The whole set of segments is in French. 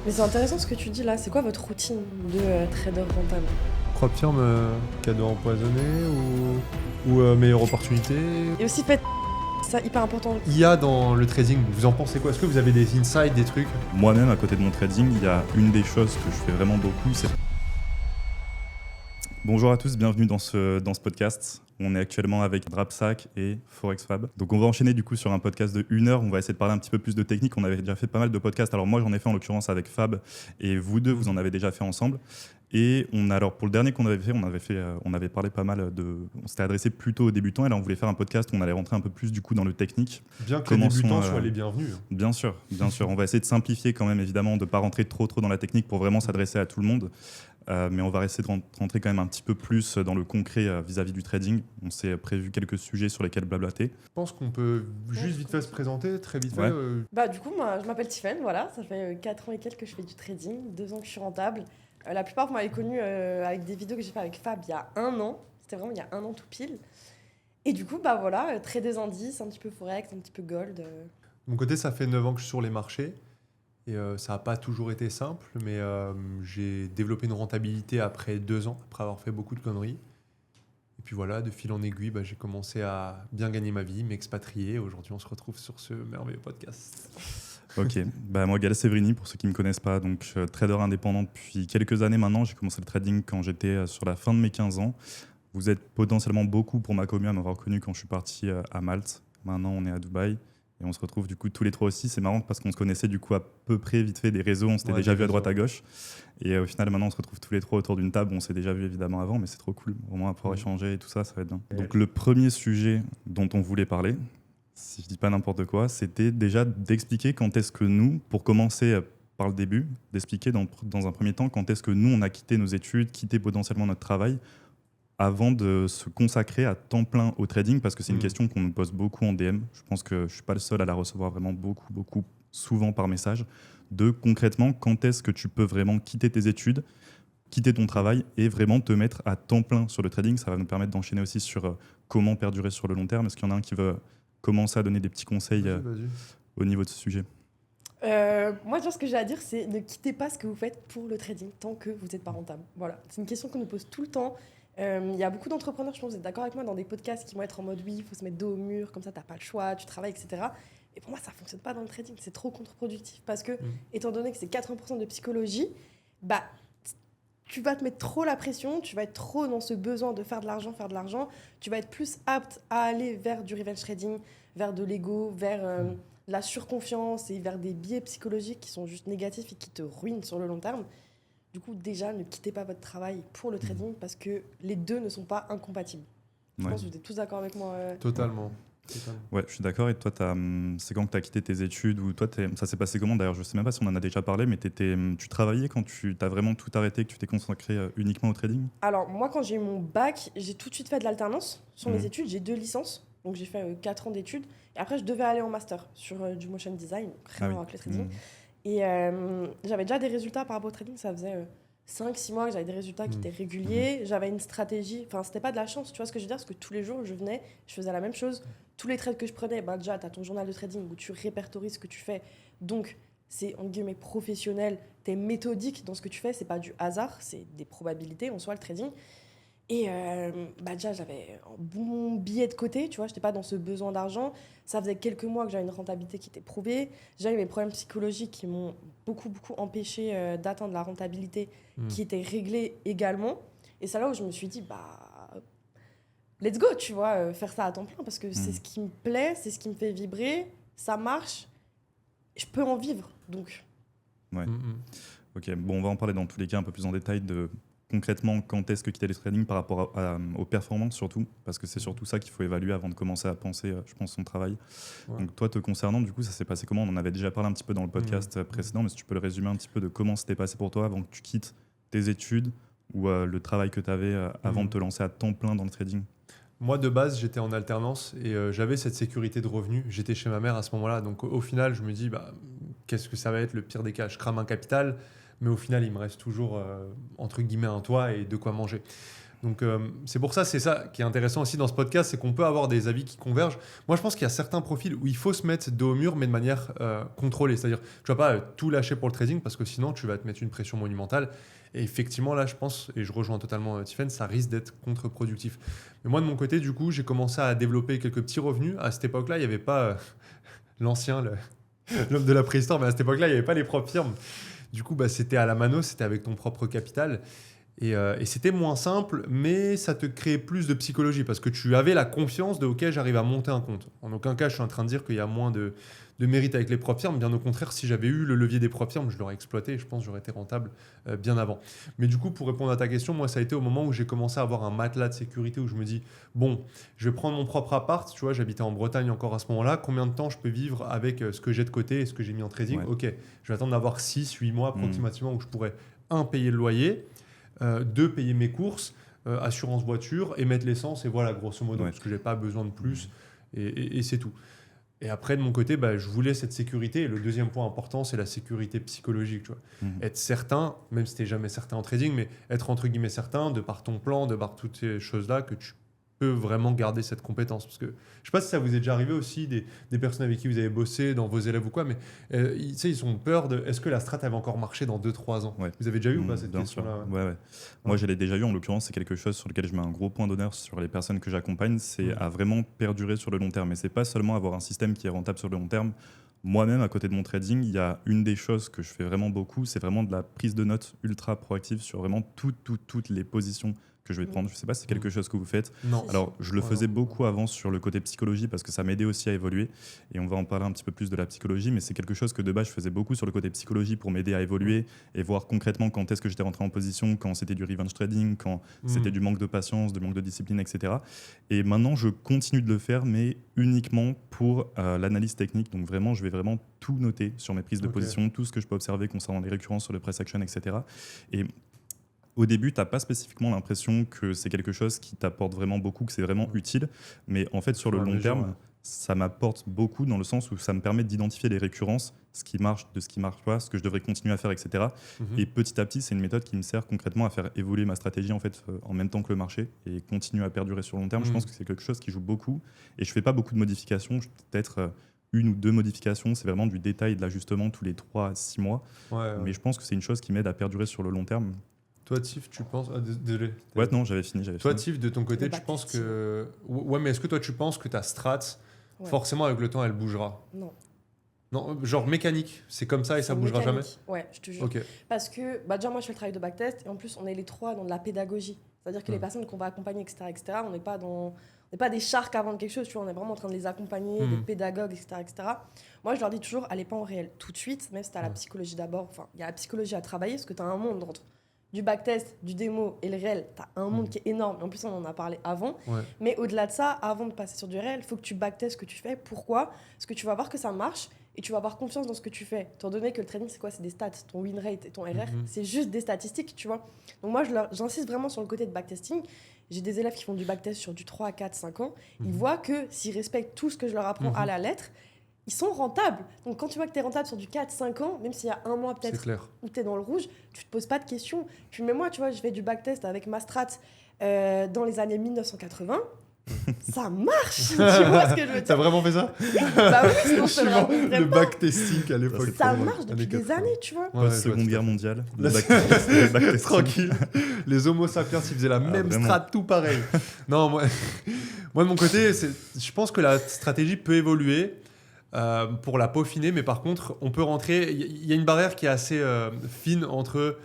Mais c'est intéressant ce que tu dis là. C'est quoi votre routine de trader rentable? Propre cadeau empoisonné ou meilleure opportunité. Et aussi, faites ça hyper important. IA dans le trading, vous en pensez quoi? Est-ce que vous avez des insights, des trucs? Moi-même, à côté de mon trading, il y a une des choses que je fais vraiment beaucoup, c'est... Bonjour à tous, bienvenue dans ce podcast. On est actuellement avec Dropsack et ForexFab. Donc on va enchaîner du coup sur un podcast de 1 heure. On va essayer de parler un petit peu plus de technique. On avait déjà fait pas mal de podcasts. Alors moi j'en ai fait en l'occurrence avec Fab et vous deux, vous en avez déjà fait ensemble. Et alors pour le dernier qu'on avait fait, on avait parlé pas mal on s'était adressé plutôt aux débutants et là on voulait faire un podcast où on allait rentrer un peu plus du coup dans le technique. Bien que les débutants soient les bienvenus. Bien sûr. On va essayer de simplifier quand même évidemment, de ne pas rentrer trop dans la technique pour vraiment s'adresser à tout le monde. Mais on va essayer de rentrer quand même un petit peu plus dans le concret vis-à-vis du trading. On s'est prévu quelques sujets sur lesquels blablater. Je pense qu'on peut juste vite fait se présenter, très vite fait. Du coup, moi, je m'appelle Tiffaine, voilà. Ça fait 4 ans et quelques que je fais du trading, 2 ans que je suis rentable. La plupart, vous m'avez connue avec des vidéos que j'ai fait avec Fab il y a 1 an. C'était vraiment il y a 1 an tout pile. Et du coup, trader des indices, un petit peu Forex, un petit peu Gold. De mon côté, ça fait 9 ans que je suis sur les marchés. Et ça n'a pas toujours été simple, mais j'ai développé une rentabilité après 2 ans, après avoir fait beaucoup de conneries. Et puis voilà, de fil en aiguille, j'ai commencé à bien gagner ma vie, m'expatrier. Aujourd'hui, on se retrouve sur ce merveilleux podcast. Ok, moi Gal Severini, pour ceux qui ne me connaissent pas, donc trader indépendant depuis quelques années maintenant. J'ai commencé le trading quand j'étais sur la fin de mes 15 ans. Vous êtes potentiellement beaucoup pour ma commune à m'avoir connu quand je suis parti à Malte. Maintenant, on est à Dubaï. Et on se retrouve du coup tous les trois aussi. C'est marrant parce qu'on se connaissait du coup à peu près vite fait des réseaux. On s'était déjà vu à droite à gauche. Et au final, maintenant, on se retrouve tous les trois autour d'une table. On s'est déjà vu évidemment avant, mais c'est trop cool. Vraiment à pouvoir échanger et tout ça, ça va être bien. Donc le premier sujet dont on voulait parler, si je dis pas n'importe quoi, c'était déjà d'expliquer quand est-ce que nous, pour commencer par le début, d'expliquer dans un premier temps quand est-ce que nous, on a quitté nos études, quitté potentiellement notre travail, avant de se consacrer à temps plein au trading, parce que c'est une question qu'on nous pose beaucoup en DM. Je pense que je ne suis pas le seul à la recevoir vraiment beaucoup, souvent par message, de concrètement, quand est-ce que tu peux vraiment quitter tes études, quitter ton travail et vraiment te mettre à temps plein sur le trading. Ça va nous permettre d'enchaîner aussi sur comment perdurer sur le long terme. Est-ce qu'il y en a un qui veut commencer à donner des petits conseils au niveau de ce sujet? Moi, ce que j'ai à dire, c'est ne quittez pas ce que vous faites pour le trading tant que vous n'êtes pas rentable. Voilà, c'est une question qu'on nous pose tout le temps. Il y a beaucoup d'entrepreneurs, je pense, vous êtes d'accord avec moi, dans des podcasts qui vont être en mode oui, il faut se mettre dos au mur, comme ça, tu n'as pas le choix, tu travailles, etc. Et pour moi, ça ne fonctionne pas dans le trading. C'est trop contre-productif parce que, étant donné que c'est 80% de psychologie, tu vas te mettre trop la pression, tu vas être trop dans ce besoin de faire de l'argent, tu vas être plus apte à aller vers du revenge trading, vers de l'ego, vers la surconfiance et vers des biais psychologiques qui sont juste négatifs et qui te ruinent sur le long terme. Du coup, déjà, ne quittez pas votre travail pour le trading parce que les deux ne sont pas incompatibles. Je pense que vous êtes tous d'accord avec moi. Totalement. Ouais, je suis d'accord. Et toi, c'est quand que tu as quitté tes études ou toi, ça s'est passé comment? D'ailleurs, je ne sais même pas si on en a déjà parlé, mais tu travaillais quand tu as vraiment tout arrêté, que tu t'es consacré uniquement au trading? Alors, moi, quand j'ai eu mon bac, j'ai tout de suite fait de l'alternance sur mes études. J'ai 2 licences, donc j'ai fait 4 ans d'études. Et après, je devais aller en master sur du motion design, rien avec le trading. Et j'avais déjà des résultats par rapport au trading. Ça faisait 5-6 mois que j'avais des résultats qui étaient réguliers. J'avais une stratégie. Enfin, c'était pas de la chance, tu vois ce que je veux dire? Parce que tous les jours, je venais, je faisais la même chose. Tous les trades que je prenais, déjà, tu as ton journal de trading où tu répertories ce que tu fais. Donc, c'est, entre guillemets, professionnel. Tu es méthodique dans ce que tu fais. C'est pas du hasard, c'est des probabilités en soi, le trading. Et déjà, j'avais un bon billet de côté, tu vois, je n'étais pas dans ce besoin d'argent. Ça faisait quelques mois que j'avais une rentabilité qui était prouvée. J'avais mes problèmes psychologiques qui m'ont beaucoup empêché d'atteindre la rentabilité qui était réglée également. Et c'est là où je me suis dit, let's go, tu vois, faire ça à temps plein parce que c'est ce qui me plaît, c'est ce qui me fait vibrer, ça marche, je peux en vivre, donc... Ouais. Ok, bon, on va en parler dans tous les cas un peu plus en détail de... Concrètement, quand est-ce que quitter le trading par rapport aux performances surtout, parce que c'est surtout ça qu'il faut évaluer avant de commencer à penser, je pense, son travail. Ouais. Donc toi, te concernant, du coup, ça s'est passé comment? On en avait déjà parlé un petit peu dans le podcast précédent, mais si tu peux le résumer un petit peu de comment c'était passé pour toi avant que tu quittes tes études ou le travail que tu avais avant de te lancer à temps plein dans le trading. Moi, de base, j'étais en alternance et j'avais cette sécurité de revenus. J'étais chez ma mère à ce moment-là, donc au final, je me dis, qu'est-ce que ça va être le pire des cas? Je crame un capital, mais au final, il me reste toujours, entre guillemets, un toit et de quoi manger. Donc c'est pour ça, c'est ça qui est intéressant aussi dans ce podcast, c'est qu'on peut avoir des avis qui convergent. Moi, je pense qu'il y a certains profils où il faut se mettre dos au mur, mais de manière contrôlée. C'est-à-dire, tu vas pas tout lâcher pour le trading parce que sinon, tu vas te mettre une pression monumentale. Et effectivement, là, je pense, et je rejoins totalement Tiffen, ça risque d'être contre-productif. Mais moi, de mon côté, du coup, j'ai commencé à développer quelques petits revenus. À cette époque-là, il n'y avait pas l'ancien, l'homme de la préhistoire, mais à cette époque-là, il n'y avait pas les propres firmes. Du coup, c'était à la mano, c'était avec ton propre capital. Et c'était moins simple, mais ça te créait plus de psychologie parce que tu avais la confiance de « ok, j'arrive à monter un compte ». En aucun cas, je suis en train de dire qu'il y a moins de mérite avec les propres firmes. Bien au contraire, si j'avais eu le levier des propres firmes, je l'aurais exploité et je pense que j'aurais été rentable bien avant. Mais du coup, pour répondre à ta question, moi, ça a été au moment où j'ai commencé à avoir un matelas de sécurité où je me dis « bon, je vais prendre mon propre appart ». Tu vois, j'habitais en Bretagne encore à ce moment-là. Combien de temps je peux vivre avec ce que j'ai de côté et ce que j'ai mis en trading ? Ok, je vais attendre d'avoir 6-8 mois approximativement où je pourrais, payer le loyer, 2, payer mes courses, assurance voiture et mettre l'essence et voilà, grosso modo, parce que j'ai pas besoin de plus et c'est tout. Et après, de mon côté, je voulais cette sécurité. Et le deuxième point important, c'est la sécurité psychologique. Tu vois. Être certain, même si tu n'es jamais certain en trading, mais être entre guillemets certain, de par ton plan, de par toutes ces choses-là, que tu peux vraiment garder cette compétence. Parce que je ne sais pas si ça vous est déjà arrivé aussi, des personnes avec qui vous avez bossé, dans vos élèves ou quoi, mais ils ont peur de est-ce que la strat elle va encore marcher dans 2-3 ans. Vous avez déjà eu ou pas cette question-là? Ouais. Moi, je l'ai déjà eu. En l'occurrence, c'est quelque chose sur lequel je mets un gros point d'honneur sur les personnes que j'accompagne, c'est à vraiment perdurer sur le long terme. Et c'est pas seulement avoir un système qui est rentable sur le long terme. Moi-même, à côté de mon trading, il y a une des choses que je fais vraiment beaucoup, c'est vraiment de la prise de notes ultra proactive sur vraiment toutes les positions que je vais prendre. Je ne sais pas si c'est quelque chose que vous faites. Non. Alors, je le faisais beaucoup avant sur le côté psychologie parce que ça m'aidait aussi à évoluer. Et on va en parler un petit peu plus de la psychologie, mais c'est quelque chose que de base, je faisais beaucoup sur le côté psychologie pour m'aider à évoluer et voir concrètement quand est-ce que j'étais rentré en position, quand c'était du revenge trading, quand c'était du manque de patience, du manque de discipline, etc. Et maintenant, je continue de le faire, mais uniquement pour l'analyse technique. Donc vraiment, je vais vraiment tout noter sur mes prises de position, tout ce que je peux observer concernant les récurrences sur le price action, etc. Et au début, tu n'as pas spécifiquement l'impression que c'est quelque chose qui t'apporte vraiment beaucoup, que c'est vraiment utile. Mais en fait, sur le long terme, ça m'apporte beaucoup dans le sens où ça me permet d'identifier les récurrences, ce qui marche, de ce qui ne marche pas, ce que je devrais continuer à faire, etc. Et petit à petit, c'est une méthode qui me sert concrètement à faire évoluer ma stratégie en fait, en même temps que le marché et continuer à perdurer sur le long terme. Je pense que c'est quelque chose qui joue beaucoup. Et je ne fais pas beaucoup de modifications, peut-être une ou deux modifications. C'est vraiment du détail et de l'ajustement tous les 3 à 6 mois. Mais je pense que c'est une chose qui m'aide à perdurer sur le long terme. Toi, Tiff, tu penses... désolé. Ouais, non, j'avais fini. Toi, Tiff, de ton côté, tu penses que... Ouais, mais est-ce que toi, tu penses que ta strat, forcément, avec le temps, elle bougera? Non, genre mécanique, c'est comme ça et ça bougera jamais? Ouais, je te jure. Parce que, déjà, moi, je fais le travail de backtest et en plus, on est les trois dans de la pédagogie. C'est-à-dire que les personnes qu'on va accompagner, etc., on n'est pas des sharks à vendre quelque chose, tu vois, on est vraiment en train de les accompagner, des pédagogues, etc. Moi, je leur dis toujours, allez pas en réel tout de suite, même si tu as la psychologie d'abord. Enfin, il y a la psychologie à travailler parce que tu as un monde entre du backtest, du démo et le réel, tu as un monde qui est énorme. En plus, on en a parlé avant. Mais au-delà de ça, avant de passer sur du réel, il faut que tu backtestes ce que tu fais. Pourquoi ? Parce que tu vas voir que ça marche et tu vas avoir confiance dans ce que tu fais. Étant donné que le trading, c'est quoi ? C'est des stats. Ton win rate et ton RR, c'est juste des statistiques, tu vois. Donc moi, j'insiste vraiment sur le côté de backtesting. J'ai des élèves qui font du backtest sur du 3, 4, 5 ans. Ils voient que s'ils respectent tout ce que je leur apprends à la lettre, ils sont rentables. Donc, quand tu vois que tu es rentable sur du 4-5 ans, même s'il y a un mois peut-être où tu es dans le rouge, tu te poses pas de questions. Puis, mais moi, tu vois, je fais du backtest avec ma strat dans les années 1980. Ça marche. Tu vois ce que je veux dire? T'as vraiment fait ça? Bah oui, sinon je te le raconterais le pas. backtesting à l'époque. Ça marche depuis des années, tu vois. Seconde guerre mondiale. Tranquille. Les homo sapiens, ils faisaient la même strat, tout pareil. Non, moi, de mon côté, je pense que la stratégie peut évoluer. Pour la peaufiner, mais par contre, on peut rentrer. Il y a une barrière qui est assez fine entre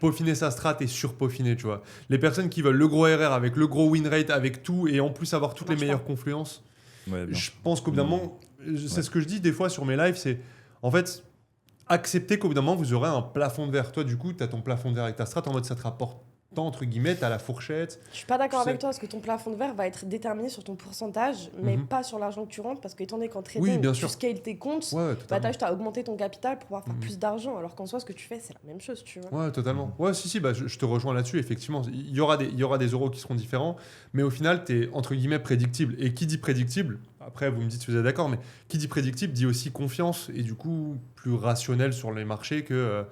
peaufiner sa strat et surpeaufiner, tu vois. Les personnes qui veulent le gros RR avec le gros win rate, avec tout, et en plus avoir toutes les meilleures confluences, je pense qu'au bout d'un moment, c'est ce que je dis des fois sur mes lives, c'est en fait accepter qu'au bout d'un moment, vous aurez un plafond de verre. Toi, du coup, tu as ton plafond de verre avec ta strat en mode ça te rapporte tant, entre guillemets, t'as la fourchette. Je suis pas d'accord avec toi parce que ton plafond de verre va être déterminé sur ton pourcentage, mais pas sur l'argent que tu rentres, parce qu'étant donné qu'en trading, tu scales tes comptes, t'as juste à augmenter ton capital pour pouvoir faire plus d'argent, alors qu'en soi, ce que tu fais, c'est la même chose, tu vois. Ouais, totalement. Ouais, si, je te rejoins là-dessus, effectivement. Il y aura des euros qui seront différents, mais au final, t'es, entre guillemets, prédictible. Et qui dit prédictible, après, vous me dites si vous êtes d'accord, mais qui dit prédictible dit aussi confiance, et du coup, plus rationnel sur les marchés que...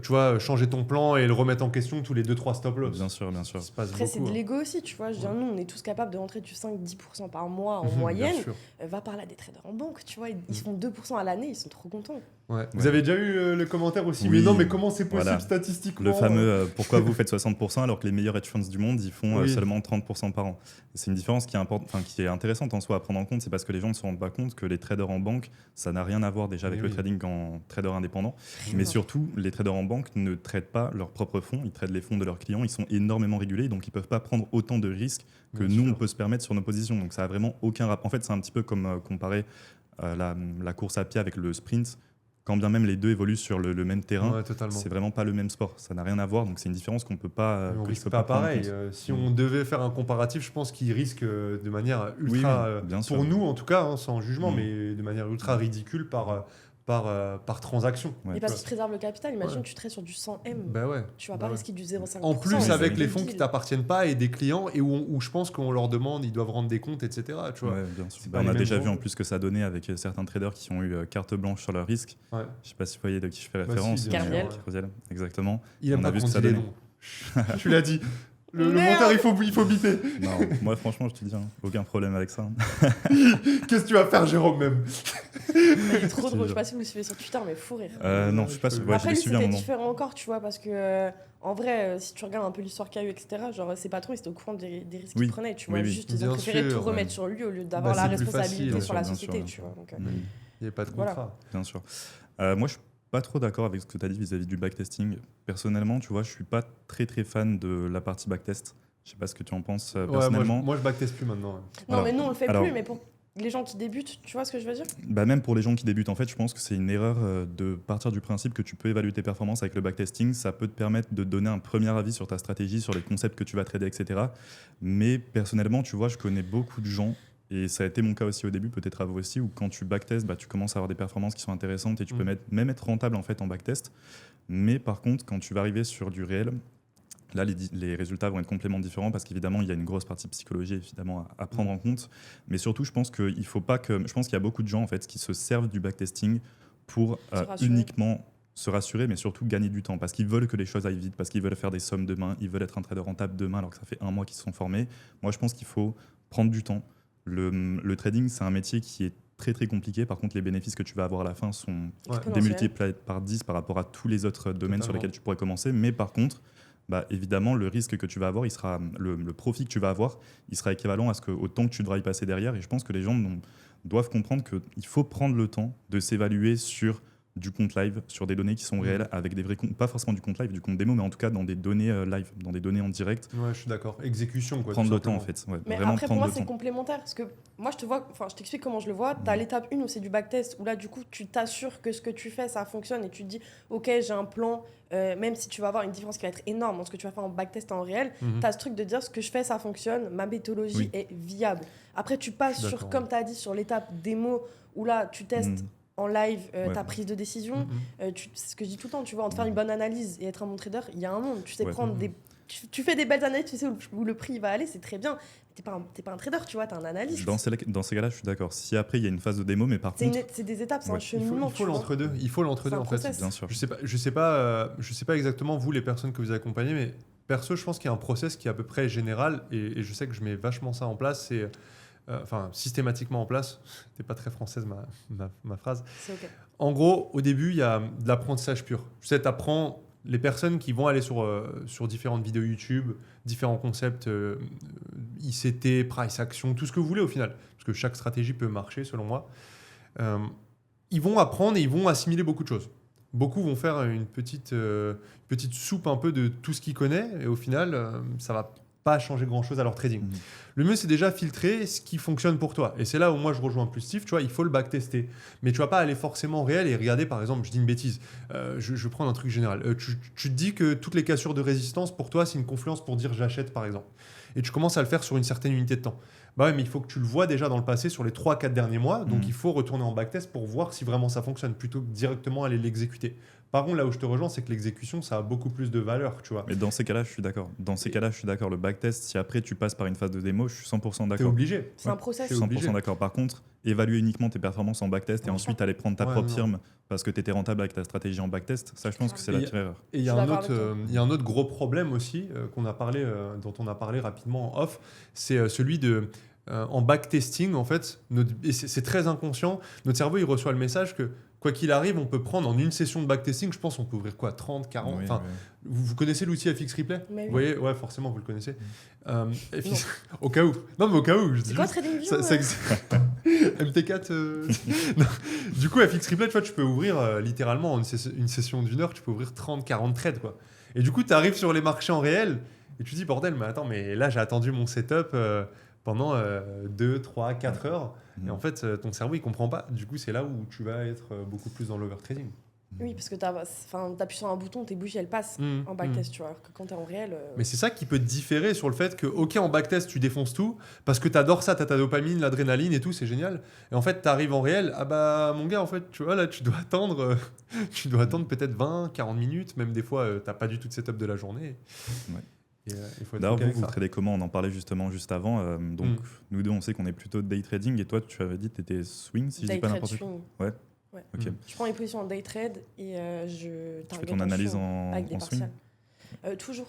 tu vois, changer ton plan et le remettre en question tous les 2-3 stop loss. Bien sûr, bien sûr. Ça se passe Après, c'est beaucoup, de hein. l'ego aussi, tu vois. Je veux dire, nous, on est tous capables de rentrer du 5-10% par mois en Bien moyenne. sûr. Va parler à des traders en banque, tu vois. Ils font 2% à l'année, ils sont trop contents. Ouais. Vous avez déjà eu le commentaire aussi, Oui. mais non, mais comment c'est possible Voilà. statistiquement Le fameux pourquoi vous faites 60% alors que les meilleurs hedge funds du monde ils font Oui. seulement 30% par an. C'est une différence qui est intéressante en soi à prendre en compte, c'est parce que les gens ne se rendent pas compte que les traders en banque, ça n'a rien à voir déjà avec Oui. le trading en trader indépendant. Rien Mais à voir. surtout, les traders en banque ne traitent pas leurs propres fonds, ils traitent les fonds de leurs clients, ils sont énormément régulés, donc ils ne peuvent pas prendre autant de risques que Bien nous, sûr. on peut se permettre sur nos positions. Donc ça n'a vraiment aucun rapport. En fait, c'est un petit peu comme comparer la course à pied avec le sprint. Quand bien même les deux évoluent sur le même terrain, Ouais, totalement. c'est vraiment pas le même sport. Ça n'a rien à voir, donc c'est une différence qu'on peut pas. On que je risque peux pas prendre en pareil. compte. Si on devait faire un comparatif, je pense qu'il risque de manière ultra, oui, bien sûr. pour nous en tout cas, hein, sans jugement, Mm. mais de manière ultra ridicule par transaction. Ouais. Et parce que tu préserves le capital, imagine Ouais. tu trades sur du 100M. Bah ouais. Tu vas Bah pas ouais. risquer du 0,5%. En plus, Oui, avec oui. les fonds qui t'appartiennent pas et des clients et où je pense qu'on leur demande, ils doivent rendre des comptes, etc. Tu vois. Ouais, bien sûr. C'est Bah, pas on les a mêmes déjà vu gens. en plus que ça donnait avec certains traders qui ont eu carte blanche sur leur risque. Ouais. Je sais pas si vous voyez de qui je fais Bah, référence. si, bien sûr, ouais. Cardiel, exactement. Il aime On a pas vu qu'on ce que dise ça les donnait. noms. Tu l'as dit. Le Merde. monteur, il faut biper. Non, moi franchement, je te dis, hein, aucun problème avec ça. Qu'est-ce que tu vas faire, Jérôme, même? Il est trop Je te drôle. Je sais jure. pas si vous le suivez sur Twitter, mais fou rire. Non, je sais pas si Ouais, je Après, l'ai lui, suivi un c'était moment. différent encore, tu vois, parce que en vrai, si tu regardes un peu l'histoire qu'il y a eu, etc., genre ses patrons, ils étaient au courant des risques Oui. qu'ils prenaient, tu vois. Oui, oui. Juste, ils Bien ont préféré sûr, tout remettre ouais. sur lui au lieu d'avoir Bah, la c'est plus responsabilité facile. sur la Bien sûr, société, bien tu sûr. vois. Donc, Mm. Il n'y a pas de Voilà. contrat. Bien sûr. Moi, je suis pas trop d'accord avec ce que tu as dit vis-à-vis du backtesting. Personnellement, tu vois, je suis pas très très fan de la partie backtest. Je sais pas ce que tu en penses Ouais, personnellement. moi, je backteste plus maintenant. Ouais. Non, Alors- mais nous, on le fait alors- plus, mais pour les gens qui débutent, tu vois ce que je veux dire? Bah, même pour les gens qui débutent, en fait, je pense que c'est une erreur de partir du principe que tu peux évaluer tes performances avec le backtesting. Ça peut te permettre de donner un premier avis sur ta stratégie, sur les concepts que tu vas trader, etc. Mais personnellement, tu vois, je connais beaucoup de gens, et ça a été mon cas aussi au début, peut-être à vous aussi, où quand tu backtestes, bah, tu commences à avoir des performances qui sont intéressantes et tu peux même être rentable en fait en backtest. Mais par contre, quand tu vas arriver sur du réel, là, les résultats vont être complètement différents parce qu'évidemment, il y a une grosse partie psychologie évidemment à prendre en compte. Mais surtout, je pense qu'il faut pas que. Je pense qu'il y a beaucoup de gens en fait qui se servent du backtesting pour Se rassurer. uniquement se rassurer, mais surtout gagner du temps parce qu'ils veulent que les choses aillent vite, parce qu'ils veulent faire des sommes demain, ils veulent être un trader rentable demain alors que ça fait 1 mois qu'ils se sont formés. Moi, je pense qu'il faut prendre du temps. Le trading, c'est un métier qui est très très compliqué. Par contre, les bénéfices que tu vas avoir à la fin sont Exponentiel. démultipliés par 10 par rapport à tous les autres domaines sur Totalement. lesquels tu pourrais commencer. Mais par contre, bah, évidemment, le risque que tu vas avoir, le profit que tu vas avoir, il sera équivalent au temps que tu devras y passer derrière. Et je pense que les gens doivent comprendre qu'il faut prendre le temps de s'évaluer sur du compte live, sur des données qui sont réelles, avec des vrais comptes, pas forcément du compte live, du compte démo, mais en tout cas dans des données live, dans des données en direct. Ouais, je suis d'accord. Exécution, quoi. Prendre tout le temps, en simplement. fait. Ouais, Mais vraiment après, pour prendre moi, le c'est temps. complémentaire. Parce que moi, je t'explique comment je le vois. Tu as l'étape 1 où c'est du backtest, où là, du coup, tu t'assures que ce que tu fais, ça fonctionne et tu te dis, OK, j'ai un plan, même si tu vas avoir une différence qui va être énorme entre ce que tu vas faire en backtest et en réel, tu as ce truc de dire ce que je fais, ça fonctionne, ma méthodologie Oui. est viable. Après, tu passes Je suis sur, d'accord. comme tu as dit, sur l'étape démo, où là, tu testes en live Ouais. ta prise de décision. Mhm. C'est ce que je dis tout le temps, tu vois, entre faire une bonne analyse et être un bon trader, il y a un monde. Tu sais Ouais. prendre des. Tu fais des belles analyses, tu sais où le prix il va aller, c'est très bien. T'es pas un trader, tu vois, t'es un analyste. Dans ces cas-là, je suis d'accord. Si après, il y a une phase de démo, mais par contre, C'est des étapes, c'est Ouais. un Il faut cheminement. tu vois. l'entre-deux. Il faut l'entre-deux, C'est un en fait. process. bien sûr. Je sais pas exactement vous les personnes que vous accompagnez, mais perso, je pense qu'il y a un process qui est à peu près général et je sais que je mets vachement ça en place. C'est systématiquement en place. C'était pas très française ma phrase. C'est OK. En gros, au début, il y a de l'apprentissage pur. Tu sais, t'apprends les personnes qui vont aller sur différentes vidéos YouTube, différents concepts, ICT, price action, tout ce que vous voulez au final, parce que chaque stratégie peut marcher selon moi. Ils vont apprendre et ils vont assimiler beaucoup de choses. Beaucoup vont faire une petite soupe un peu de tout ce qu'ils connaissent et au final, ça va pas changer grand-chose à leur trading. Le mieux, c'est déjà filtrer ce qui fonctionne pour toi. Et c'est là où moi, je rejoins plus Steve. Tu vois, il faut le backtester. Mais tu vas pas aller forcément réel et regarder, par exemple, je dis une bêtise. Je vais prendre un truc général. Tu te dis que toutes les cassures de résistance, pour toi, c'est une confluence pour dire j'achète, par exemple. Et tu commences à le faire sur une certaine unité de temps. Bah ouais, mais il faut que tu le vois déjà dans le passé sur les 3-4 derniers mois. Donc, il faut retourner en backtest pour voir si vraiment ça fonctionne plutôt que directement aller l'exécuter. Par contre, là où je te rejoins, c'est que l'exécution, ça a beaucoup plus de valeur, tu vois. Mais dans ces cas-là, je suis d'accord. Le backtest, si après tu passes par une phase de démo, je suis 100% T'es d'accord. obligé. C'est un process. Je suis 100% d'accord. Par contre, évaluer uniquement tes performances en backtest et ensuite aller prendre ta propre firme parce que tu étais rentable avec ta stratégie en backtest, ça, je pense que c'est la pire erreur. Et il y a un autre gros problème aussi dont on a parlé rapidement en off, c'est celui de en backtesting, en fait, et c'est très inconscient, notre cerveau il reçoit le message que quoi qu'il arrive, on peut prendre en une session de backtesting, je pense on peut ouvrir quoi, 30, 40, Oui, enfin, oui. Vous connaissez l'outil FX Replay? Mais Vous voyez, ouais, forcément vous le connaissez. Au cas où. Non mais au cas où. C'est quoi TradingView MT4 non. Du coup, FX Replay, tu vois, tu peux ouvrir littéralement en une session d'1 heure, tu peux ouvrir 30, 40 trades, quoi. Et du coup, tu arrives sur les marchés en réel et tu te dis, bordel, mais attends, mais là, j'ai attendu mon setup pendant 2, 3, 4 heures. Et en fait, ton cerveau, il comprend pas. Du coup, c'est là où tu vas être beaucoup plus dans l'overtrading. Oui, parce que t'appuies sur un bouton, tes bougies, elles passent en backtest, tu vois. Alors que quand t'es en réel... Mais c'est ça qui peut te différer sur le fait que, ok, en backtest, tu défonces tout, parce que t'adores ça, t'as ta dopamine, l'adrénaline et tout, c'est génial. Et en fait, t'arrives en réel, ah bah, mon gars, en fait, tu vois, là, tu dois attendre peut-être 20, 40 minutes, même des fois, t'as pas du tout de setup de la journée. Ouais. D'ailleurs, vous tradez comment? On en parlait justement juste avant. Donc, nous deux, on sait qu'on est plutôt day trading. Et toi, tu avais dit que tu étais swing, si je dis pas n'importe quoi. Ouais. Okay. Je prends les positions en day trade et tu fais ton analyse en swing toujours.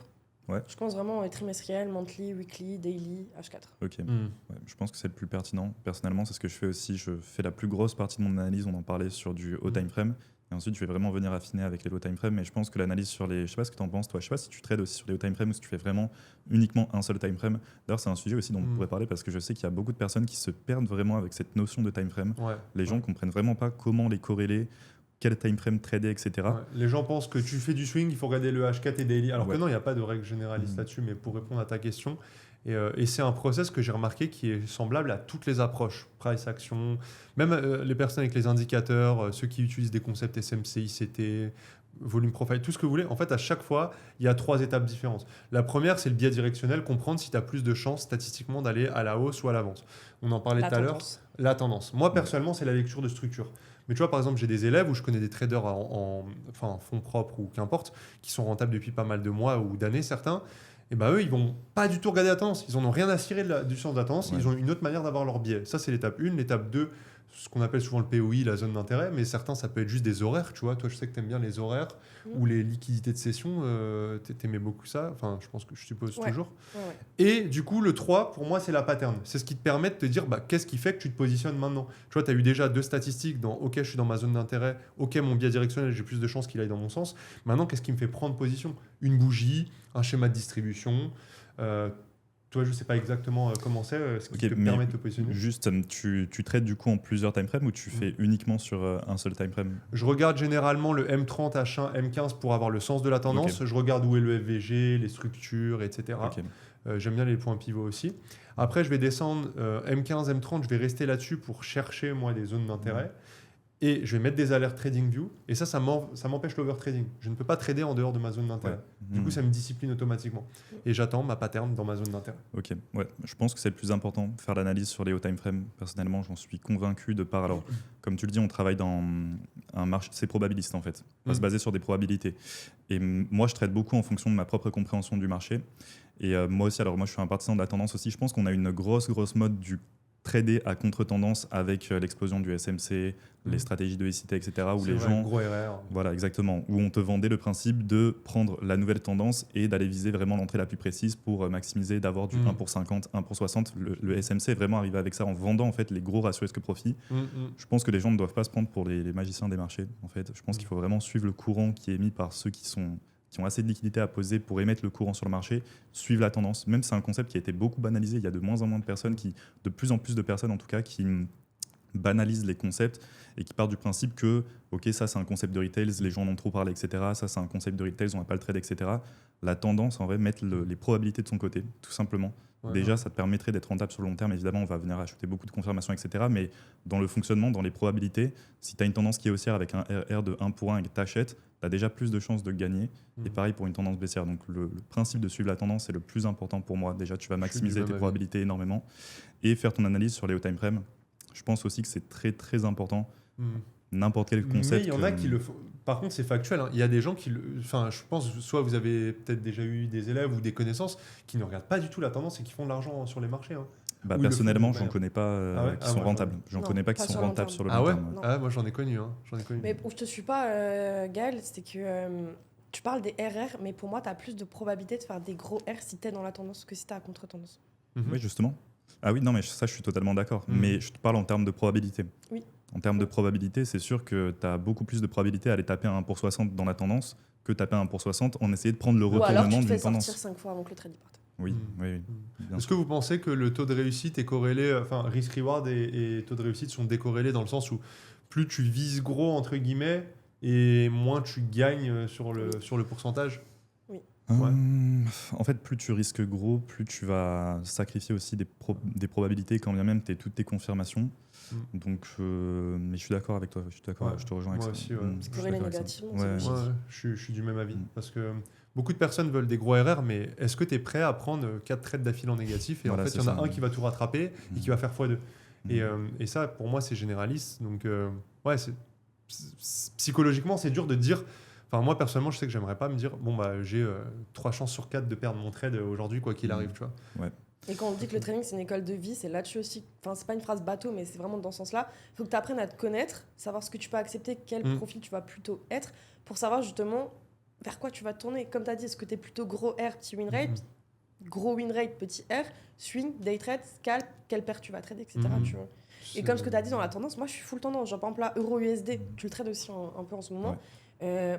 Ouais. Je pense vraiment trimestriel, monthly, weekly, daily, H4. Ok. Ouais, je pense que c'est le plus pertinent. Personnellement, c'est ce que je fais aussi. Je fais la plus grosse partie de mon analyse. On en parlait sur du haut time frame. Et ensuite, je vais vraiment venir affiner avec les low time frame. Mais je pense que l'analyse sur les... Je sais pas ce que tu en penses, toi. Je sais pas si tu trades aussi sur les low time frame ou si tu fais vraiment uniquement un seul time frame. D'ailleurs, c'est un sujet aussi dont on pourrait parler parce que je sais qu'il y a beaucoup de personnes qui se perdent vraiment avec cette notion de time frame. Ouais. Les gens comprennent vraiment pas comment les corréler, quel time frame trader, etc. Ouais. Les gens pensent que tu fais du swing, il faut regarder le H4 et daily. Alors que non, il n'y a pas de règle généraliste là-dessus. Mais pour répondre à ta question... Et c'est un process que j'ai remarqué qui est semblable à toutes les approches, price action, même les personnes avec les indicateurs, ceux qui utilisent des concepts SMC, ICT, volume profile, tout ce que vous voulez. En fait, à chaque fois, il y a 3 étapes différentes. La première, c'est le biais directionnel, comprendre si tu as plus de chances statistiquement d'aller à la hausse ou à la vente. On en parlait tout à l'heure. La tendance. Moi, personnellement, c'est la lecture de structure. Mais tu vois, par exemple, j'ai des élèves où je connais des traders en fonds propres ou qu'importe, qui sont rentables depuis pas mal de mois ou d'années, certains. Et ben eux, ils vont pas du tout regarder la tendance. Ils n'en ont rien à cirer du sens de la tendance. Ouais. Ils ont une autre manière d'avoir leur biais. Ça, c'est l'étape 1. L'étape 2, ce qu'on appelle souvent le POI, la zone d'intérêt. Mais certains, ça peut être juste des horaires. Tu vois, toi, je sais que tu aimes bien les horaires ou les liquidités de session. Tu aimais beaucoup ça. Enfin, je suppose toujours. Ouais. Et du coup, le 3, pour moi, c'est la pattern. C'est ce qui te permet de te dire qu'est-ce qui fait que tu te positionnes maintenant. Tu vois, tu as eu déjà 2 statistiques dans OK, je suis dans ma zone d'intérêt. OK, mon biais directionnel, j'ai plus de chances qu'il aille dans mon sens. Maintenant, qu'est-ce qui me fait prendre position? Une bougie, un schéma de distribution. Toi, je ne sais pas exactement comment c'est, ce qui te permet de te positionner. Juste, tu trades du coup en plusieurs time frames ou tu fais uniquement sur un seul time frame? Je regarde généralement le M30, H1, M15 pour avoir le sens de la tendance. Je regarde où est le FVG, les structures, etc. J'aime bien les points pivots aussi. Après, je vais descendre M15, M30, je vais rester là-dessus pour chercher moi des zones d'intérêt. Et je vais mettre des alertes TradingView. Et ça m'empêche l'overtrading. Je ne peux pas trader en dehors de ma zone d'intérêt. Ouais. Du coup, ça me discipline automatiquement. Et j'attends ma pattern dans ma zone d'intérêt. Ok, ouais. Je pense que c'est le plus important, faire l'analyse sur les hauts time frames. Personnellement, j'en suis convaincu de par... Alors, comme tu le dis, on travaille dans un marché... C'est probabiliste, en fait. On va se baser sur des probabilités. Et moi, je trade beaucoup en fonction de ma propre compréhension du marché. Et moi aussi, alors moi, je suis un partisan de la tendance aussi. Je pense qu'on a une grosse mode du trader à contre-tendance avec l'explosion du SMC, les stratégies de ICT, etc. Où les gens, gros RR. Voilà, exactement. Où on te vendait le principe de prendre la nouvelle tendance et d'aller viser vraiment l'entrée la plus précise pour maximiser, d'avoir du 1 pour 50, 1 pour 60. Le SMC est vraiment arrivé avec ça en vendant en fait les gros ratios risque-profit. Je pense que les gens ne doivent pas se prendre pour les magiciens des marchés. En fait, je pense qu'il faut vraiment suivre le courant qui est émis par ceux qui ont assez de liquidités à poser pour émettre le courant sur le marché, suivre la tendance. Même c'est un concept qui a été beaucoup banalisé. Il y a de moins en moins de personnes de plus en plus de personnes en tout cas, qui banalisent les concepts et qui partent du principe que, ok, ça c'est un concept de retail, les gens en ont trop parlé, etc. Ça c'est un concept de retail, on va pas le trade, etc. La tendance, en vrai, mettre les probabilités de son côté, tout simplement. Ouais, déjà, ça te permettrait d'être rentable sur le long terme. Évidemment, on va venir ajouter beaucoup de confirmations, etc. Mais dans le fonctionnement, dans les probabilités, si tu as une tendance qui est haussière avec un RR de 1 pour 1 et que tu achètes, tu as déjà plus de chances de gagner. Et pareil pour une tendance baissière. Donc le principe de suivre la tendance, c'est le plus important pour moi. Déjà, tu vas maximiser tes probabilités énormément. Et faire ton analyse sur les hauts time frames. Je pense aussi que c'est très, très important. N'importe quel concept. Mais il y en a qui le font. Par contre, c'est factuel. Hein. Il y a des gens qui... Enfin, je pense, soit vous avez peut-être déjà eu des élèves ou des connaissances qui ne regardent pas du tout la tendance et qui font de l'argent sur les marchés. Hein. Personnellement, j'en connais pas qui sont rentables. J'en connais pas qui sont rentables sur le long terme. Moi, j'en ai connu. Hein. Mais je te suis pas, Gaël, c'est que tu parles des RR, mais pour moi, tu as plus de probabilité de faire des gros R si tu es dans la tendance que si tu es à contre-tendance. Oui, justement. Ah oui, non, mais ça, je suis totalement d'accord. Mais je te parle en termes de probabilité. Oui. En termes de probabilité, c'est sûr que tu as beaucoup plus de probabilité à aller taper un 1 pour 60 dans la tendance que taper un 1 pour 60 en essayant de prendre le retournement d'une tendance. Ou alors tu te fais sortir 5 fois avant que le trade parte. Oui. Est-ce que vous pensez que le taux de réussite est corrélé, enfin risk-reward et taux de réussite sont décorrélés dans le sens où plus tu vises gros entre guillemets et moins tu gagnes sur le pourcentage? En fait, plus tu risques gros, plus tu vas sacrifier aussi des probabilités quand bien même tu as toutes tes confirmations. Donc, mais je suis d'accord avec toi. Je te rejoins avec ça. Moi aussi, c'est corrélé négativement. Je suis du même avis. Parce que beaucoup de personnes veulent des gros RR, mais est-ce que tu es prêt à prendre 4 trades d'affilée en négatif? Et en fait, il y en a un qui va tout rattraper et qui va faire x2. Et ça, pour moi, c'est généraliste. Donc, psychologiquement, c'est dur de dire... Enfin, moi, personnellement, je sais que j'aimerais pas me dire j'ai 3 chances sur 4 de perdre mon trade aujourd'hui, quoi qu'il arrive. Tu vois. Ouais. Et quand on dit que le trading, c'est une école de vie, c'est là-dessus aussi. Enfin, c'est pas une phrase bateau, mais c'est vraiment dans ce sens-là. Il faut que tu apprennes à te connaître, savoir ce que tu peux accepter, quel profil tu vas plutôt être, pour savoir justement vers quoi tu vas te tourner. Comme tu as dit, est-ce que tu es plutôt gros R, petit win rate, gros win rate, petit R, swing, day trade, scalp, quelle paire tu vas trader, etc. Tu vois. Et comme ce que tu as dit dans la tendance, moi, je suis full tendance. Genre, par exemple, là, Euro-USD, tu le trades aussi un peu en ce moment.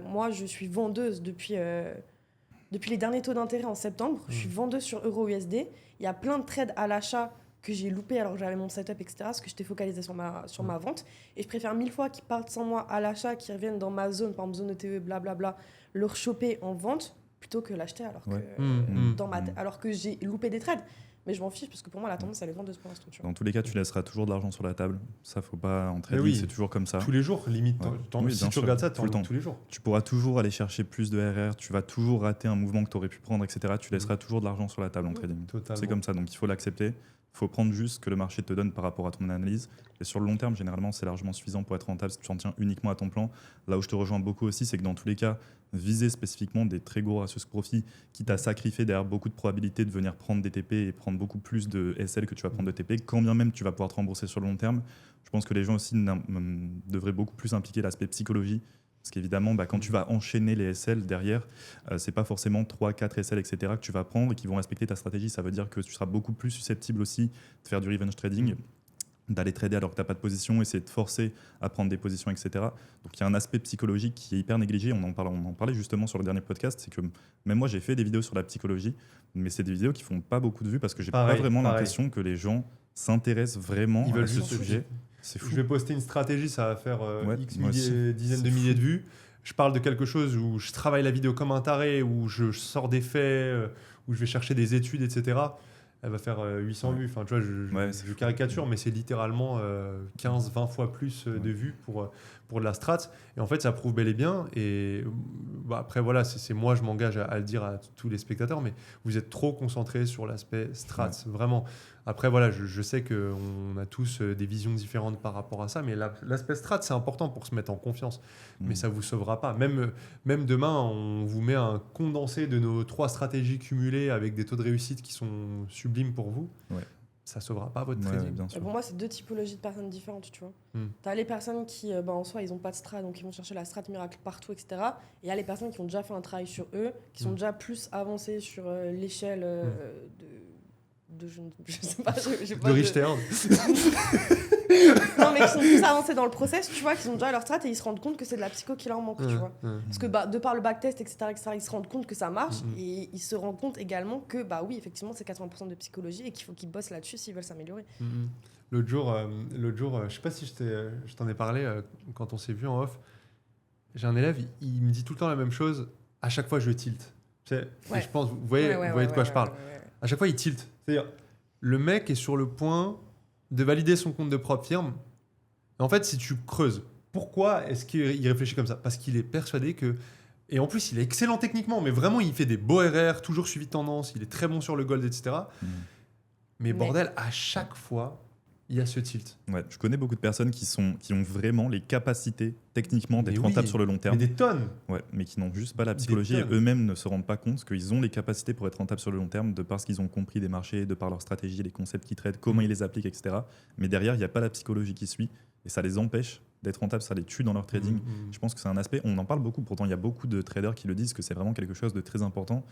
Moi, je suis vendeuse depuis les derniers taux d'intérêt en septembre. Je suis vendeuse sur Euro-USD. Il y a plein de trades à l'achat que j'ai loupé alors que j'avais mon setup, etc. Parce que j'étais focalisée sur ma vente. Et je préfère 1000 fois qu'ils partent sans moi à l'achat, qu'ils reviennent dans ma zone, par exemple zone ETE, blablabla, leur choper en vente, plutôt que l'acheter alors que j'ai loupé des trades. Mais je m'en fiche parce que pour moi, la tendance, elle est vendeuse pour l'instant. Dans tous les cas, tu laisseras toujours de l'argent sur la table. Ça, faut pas en trading, c'est toujours comme ça. Tous les jours, limite. Si tu regardes ça, tout le temps. Tous les jours. Tu pourras toujours aller chercher plus de RR, tu vas toujours rater un mouvement que tu aurais pu prendre, etc. Tu laisseras toujours de l'argent sur la table en trading. Totalement. C'est comme ça, donc il faut l'accepter. Il faut prendre juste ce que le marché te donne par rapport à ton analyse. Et sur le long terme, généralement, c'est largement suffisant pour être rentable si tu en tiens uniquement à ton plan. Là où je te rejoins beaucoup aussi, c'est que dans tous les cas, viser spécifiquement des très gros ratios profit, quitte à sacrifier derrière beaucoup de probabilités de venir prendre des TP et prendre beaucoup plus de SL que tu vas prendre de TP, quand bien même tu vas pouvoir te rembourser sur le long terme. Je pense que les gens aussi devraient beaucoup plus impliquer l'aspect psychologie. Parce qu'évidemment, quand tu vas enchaîner les SL derrière, c'est pas forcément 3, 4 SL, etc. que tu vas prendre et qui vont respecter ta stratégie. Ça veut dire que tu seras beaucoup plus susceptible aussi de faire du revenge trading, d'aller trader alors que tu n'as pas de position, essayer de te forcer à prendre des positions, etc. Donc il y a un aspect psychologique qui est hyper négligé. On en parlait justement sur le dernier podcast. C'est que même moi, j'ai fait des vidéos sur la psychologie, mais c'est des vidéos qui font pas beaucoup de vues parce que j'ai pas vraiment l'impression que les gens s'intéressent vraiment à ce sujet. Je vais poster une stratégie, ça va faire dizaines de milliers de vues. Je parle de quelque chose où je travaille la vidéo comme un taré, où je sors des faits, où je vais chercher des études, etc. Elle va faire 800 vues. Enfin, tu vois, je caricature, mais c'est littéralement 15-20 fois plus de vues pour de la strat. Et en fait, ça prouve bel et bien. Et après, voilà, c'est moi, je m'engage à le dire à tous les spectateurs, mais vous êtes trop concentrés sur l'aspect strat, vraiment. Après, voilà, je sais qu'on a tous des visions différentes par rapport à ça, mais l'aspect strat, c'est important pour se mettre en confiance. Mais ça ne vous sauvera pas. Même demain, on vous met un condensé de nos 3 stratégies cumulées avec des taux de réussite qui sont sublimes pour vous. Ça ne sauvera pas votre trading. Pour moi, c'est 2 typologies de personnes différentes, tu vois. Tu as les personnes qui, en soi, ils n'ont pas de strat, donc ils vont chercher la strat miracle partout, etc. Et il y a les personnes qui ont déjà fait un travail sur eux, qui sont déjà plus avancées sur l'échelle je sais pas, j'ai pas de Richter. Non, mais qui sont plus avancés dans le process, tu vois, qui ont déjà leur strat et ils se rendent compte que c'est de la psycho qui leur manque, tu vois. Parce que de par le backtest, etc., ils se rendent compte que ça marche et ils se rendent compte également que, oui, effectivement, c'est 80% de psychologie et qu'il faut qu'ils bossent là-dessus s'ils veulent s'améliorer. L'autre jour, je sais pas si je t'en ai parlé quand on s'est vu en off. J'ai un élève, il me dit tout le temps la même chose. À chaque fois, je tilt. Et je pense, vous voyez de quoi je parle. À chaque fois, il tilt. C'est-à-dire, le mec est sur le point de valider son compte de propre firme. Et en fait, si tu creuses, pourquoi est-ce qu'il réfléchit comme ça? Parce qu'il est persuadé que... Et en plus, il est excellent techniquement, mais vraiment, il fait des beaux RR, toujours suivi de tendance, il est très bon sur le gold, etc. Mais bordel, à chaque fois, il y a ce tilt. Ouais, je connais beaucoup de personnes qui ont vraiment les capacités techniquement d'être rentables sur le long terme. Mais des tonnes. Ouais, mais qui n'ont juste pas la psychologie et eux-mêmes ne se rendent pas compte qu'ils ont les capacités pour être rentables sur le long terme de par ce qu'ils ont compris des marchés, de par leur stratégie, les concepts qu'ils traitent, comment ils les appliquent, etc. Mais derrière, il n'y a pas la psychologie qui suit et ça les empêche d'être rentables, ça les tue dans leur trading. Je pense que c'est un aspect, on en parle beaucoup, pourtant il y a beaucoup de traders qui le disent que c'est vraiment quelque chose de très important.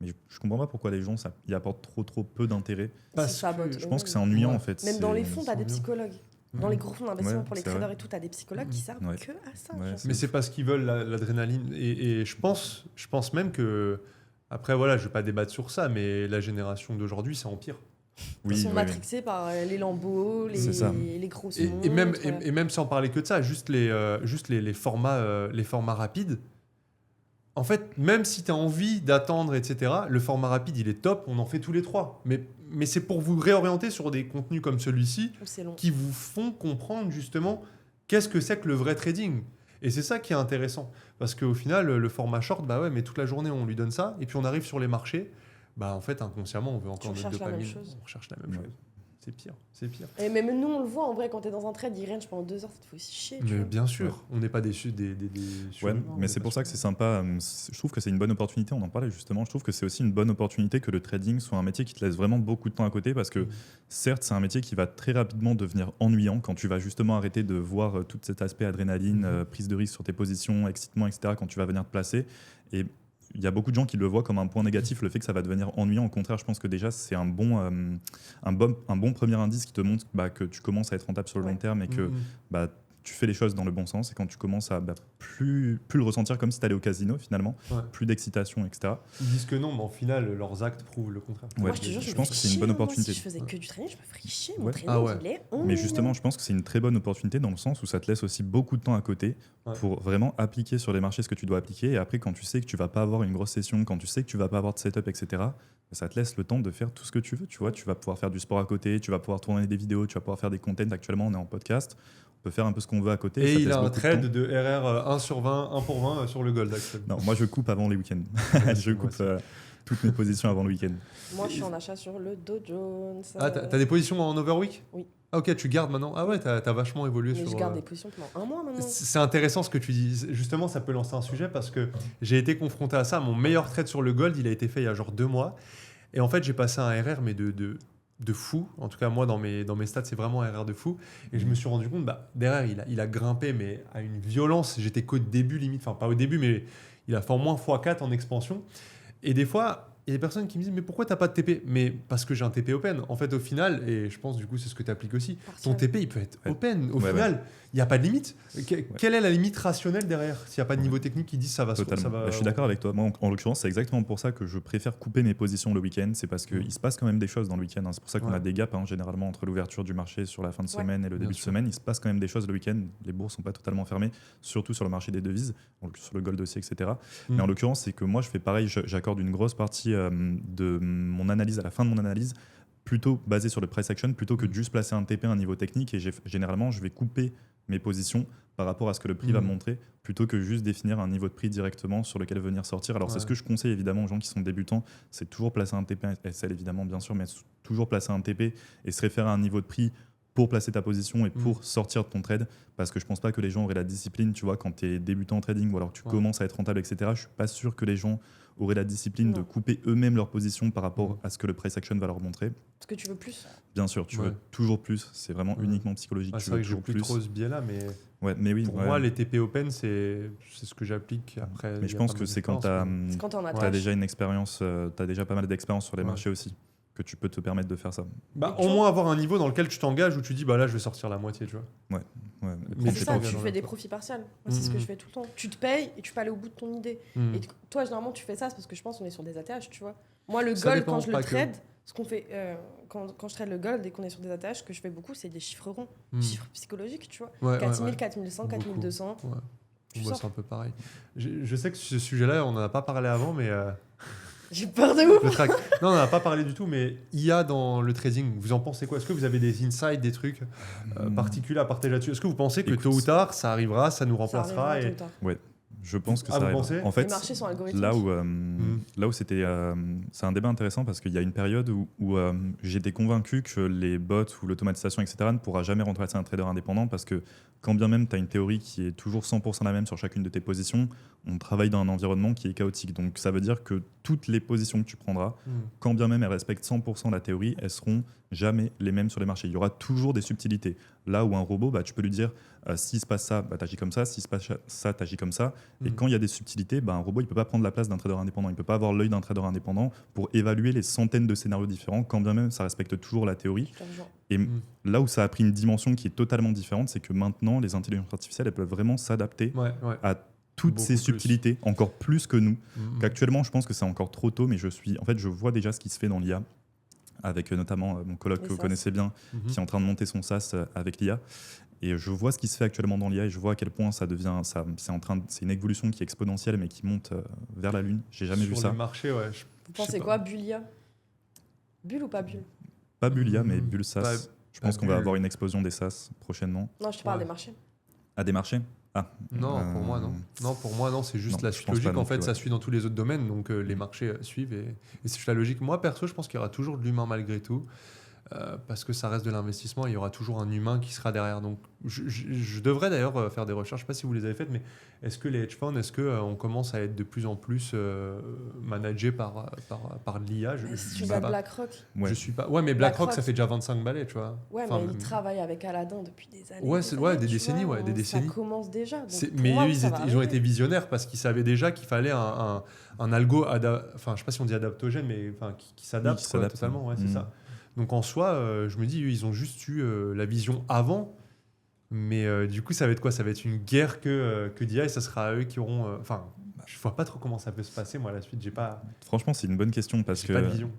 Mais je comprends pas pourquoi les gens y apportent trop peu d'intérêt. Je pense que c'est ennuyant en fait. Même dans les fonds, tu as des psychologues. Dans les gros fonds d'investissement pour les traders et tout, tu as des psychologues qui servent que à ça. Mais c'est parce qu'ils veulent l'adrénaline. Et je pense même que, après voilà, je vais pas débattre sur ça, mais la génération d'aujourd'hui, c'est empire. Ils sont matrixés par les lambeaux, les grosses montres. Et même sans parler que de ça, juste les formats rapides. En fait, même si tu as envie d'attendre, etc., le format rapide, il est top, on en fait tous les 3. Mais c'est pour vous réorienter sur des contenus comme celui-ci qui vous font comprendre justement qu'est-ce que c'est que le vrai trading. Et c'est ça qui est intéressant. Parce qu'au final, le format short, mais toute la journée, on lui donne ça. Et puis on arrive sur les marchés. En fait, inconsciemment, on veut encore notre dopamine. On recherche la même chose. C'est pire. Et même nous, on le voit en vrai, quand t'es dans un trade, il range pendant 2 heures, ça te fait aussi chier. Mais bien sûr, on n'est pas déçus mais c'est pour ça que c'est sympa. Je trouve que c'est une bonne opportunité, on en parlait justement. Je trouve que c'est aussi une bonne opportunité que le trading soit un métier qui te laisse vraiment beaucoup de temps à côté parce que certes, c'est un métier qui va très rapidement devenir ennuyant quand tu vas justement arrêter de voir tout cet aspect adrénaline, prise de risque sur tes positions, excitement, etc. quand tu vas venir te placer. Et il y a beaucoup de gens qui le voient comme un point négatif, le fait que ça va devenir ennuyant. Au contraire, je pense que déjà, c'est un bon premier indice qui te montre que tu commences à être rentable sur le long terme et que tu fais les choses dans le bon sens. Et quand tu commences à plus le ressentir comme si tu allais au casino, finalement, plus d'excitation, etc. Ils disent que non, mais en final, leurs actes prouvent le contraire. Moi, je pense que c'est une bonne opportunité. Si je faisais que du trading, je me ferais chier. Mon trading, il est ennuyant. Mais justement, je pense que c'est une très bonne opportunité dans le sens où ça te laisse aussi beaucoup de temps à côté pour vraiment appliquer sur les marchés ce que tu dois appliquer. Et après, quand tu sais que tu vas pas avoir une grosse session, quand tu sais que tu vas pas avoir de setup, etc., ça te laisse le temps de faire tout ce que tu veux. Tu vois, tu vas pouvoir faire du sport à côté, tu vas pouvoir tourner des vidéos, tu vas pouvoir faire des contents. Actuellement, on est en podcast. On peut faire un peu ce qu'on veut à côté. Et il a un trade de RR 1 sur 20, 1 pour 20 sur le gold actuellement. Non, moi je coupe avant les week-ends. Je coupe toutes mes positions avant le week-end. Moi je suis en achat sur le Dow Jones. Ah, t'as des positions en overweek ? Oui. Ah ok, tu gardes maintenant. Ah ouais, t'as vachement évolué sur... Je garde des positions pendant 1 mois maintenant. C'est intéressant ce que tu dis. Justement, ça peut lancer un sujet parce que j'ai été confronté à ça. Mon meilleur trade sur le gold, il a été fait il y a genre 2 mois. Et en fait, j'ai passé un RR, mais de fou. En tout cas, moi, dans mes stats, c'est vraiment un RR de fou. Et je me suis rendu compte, derrière, il a grimpé, mais à une violence. J'étais qu'au début, limite. Enfin, pas au début, mais il a fait au moins x4 en expansion. Et des fois, il y a des personnes qui me disent, mais pourquoi tu n'as pas de TP ? Mais parce que j'ai un TP open. En fait, au final, et je pense, du coup, c'est ce que tu appliques aussi, ton TP, il peut être open. Au final, il n'y a pas de limite. Quelle est la limite rationnelle derrière ? S'il n'y a pas de niveau technique qui dit ça va... Je suis d'accord avec toi. Moi, en l'occurrence, c'est exactement pour ça que je préfère couper mes positions le week-end. C'est parce qu'il se passe quand même des choses dans le week-end. C'est pour ça qu'on a des gaps, généralement, entre l'ouverture du marché sur la fin de semaine et le début de semaine. Il se passe quand même des choses le week-end. Les bourses ne sont pas totalement fermées, surtout sur le marché des devises, sur le gold aussi, etc. Mais en l'occurrence, c'est que moi, je fais pareil. J'accorde une grosse partie de mon analyse, à la fin de mon analyse, plutôt basée sur le price action, plutôt que de juste placer un TP à un niveau technique. Et généralement, je vais couper mes positions par rapport à ce que le prix va me montrer, plutôt que juste définir un niveau de prix directement sur lequel venir sortir. Alors c'est ce que je conseille évidemment aux gens qui sont débutants, c'est toujours placer un TP, SL évidemment bien sûr, mais toujours placer un TP et se référer à un niveau de prix pour placer ta position et pour sortir de ton trade, parce que je pense pas que les gens auraient la discipline, tu vois, quand tu es débutant en trading ou alors que tu commences à être rentable, etc. Je suis pas sûr que les gens auraient la discipline de couper eux-mêmes leur position par rapport à ce que le price action va leur montrer. Parce que tu veux plus. Bien sûr, tu veux toujours plus. C'est vraiment uniquement psychologique. C'est vrai que je joue plus trop ce biais-là, mais... mais oui, pour moi, les TP Open, c'est ce que j'applique après. Mais je pense que c'est quand tu as déjà une expérience, tu as déjà pas mal d'expérience sur les marchés aussi, que tu peux te permettre de faire ça. Au moins avoir un niveau dans lequel tu t'engages où tu dis là je vais sortir la moitié, tu vois. Mais c'est ça, tu fais des profits partiels. Moi, c'est ce que je fais tout le temps. Tu te payes et tu peux aller au bout de ton idée. Et toi, généralement, tu fais ça, c'est parce que je pense qu'on est sur des ATH, tu vois. Moi, le gold, quand je le trade, ce qu'on fait quand je trade le gold et qu'on est sur des ATH, ce que je fais beaucoup, c'est des chiffres ronds, chiffres psychologiques, tu vois. 4000, 4100, 4200. C'est un peu pareil. Je sais que ce sujet-là, on n'en a pas parlé avant, mais... J'ai peur de ouf. Non, on n'en a pas parlé du tout, mais IA dans le trading, vous en pensez quoi ? Est-ce que vous avez des insights, des trucs particuliers à partager là-dessus ? Est-ce que vous pensez que tôt ou tard, ça arrivera, ça nous remplacera Ouais. Je pense que Ah, ça vous arrive. pensez ? En fait, Les marchés sont algorithmiques. là où c'était, c'est un débat intéressant parce qu'il y a une période où j'étais convaincu que les bots ou l'automatisation, etc., ne pourra jamais remplacer un trader indépendant parce que quand bien même tu as une théorie qui est toujours 100% la même sur chacune de tes positions, on travaille dans un environnement qui est chaotique. Donc ça veut dire que toutes les positions que tu prendras, quand bien même elles respectent 100% la théorie, elles seront jamais les mêmes sur les marchés. Il y aura toujours des subtilités. Là où un robot, tu peux lui dire s'il se passe ça, t'agis comme ça, s'il se passe ça, t'agis comme ça. Et quand il y a des subtilités, un robot, il peut pas prendre la place d'un trader indépendant. Il peut pas avoir l'œil d'un trader indépendant pour évaluer les centaines de scénarios différents, quand bien même ça respecte toujours la théorie. Et là où ça a pris une dimension qui est totalement différente, c'est que maintenant, les intelligences artificielles, elles peuvent vraiment s'adapter à toutes ces subtilités, encore plus que nous. Qu'actuellement, je pense que c'est encore trop tôt, mais je vois déjà ce qui se fait dans l'IA, avec notamment mon colloque que vous connaissez bien, qui est en train de monter son SaaS avec l'IA. Et je vois ce qui se fait actuellement dans l'IA et je vois à quel point c'est une évolution qui est exponentielle mais qui monte vers la lune. J'ai jamais vu ça. Sur le marché, ouais. Vous pensez quoi, bulle IA ? Bulle ou pas bulle ? Pas bulle IA, mais bulle SaaS. Je pense qu'on va bulle. avoir une explosion des SaaS prochainement. Non, je te parle des marchés. Ah, des marchés ? Ah. Non, pour moi, non. Non, pour moi, non, c'est juste la suite logique. En fait, ça suit dans tous les autres domaines, donc les marchés suivent et c'est juste la logique. Moi, perso, je pense qu'il y aura toujours de l'humain malgré tout. Parce que ça reste de l'investissement, il y aura toujours un humain qui sera derrière. Donc, je devrais d'ailleurs faire des recherches, je ne sais pas si vous les avez faites, mais est-ce que les hedge funds, est-ce qu'on commence à être de plus en plus managés par l'IA? Si tu vas BlackRock. Ouais. Je suis pas. Ouais, mais BlackRock, ça fait déjà 25 balais, tu vois. Ouais, mais ils travaillent avec Aladdin depuis des années. Des décennies, des décennies. Ça commence déjà. Mais eux, ils ont été visionnaires parce qu'ils savaient déjà qu'il fallait un algo, enfin, je sais pas si on dit adaptogène, mais qui s'adapte totalement. Ouais, c'est ça. Donc en soi, je me dis, ils ont juste eu la vision avant, mais du coup, ça va être quoi ? Ça va être une guerre que d'IA et ça sera eux qui auront... je vois pas trop comment ça peut se passer, moi, la suite. J'ai pas... Franchement, c'est une bonne question parce que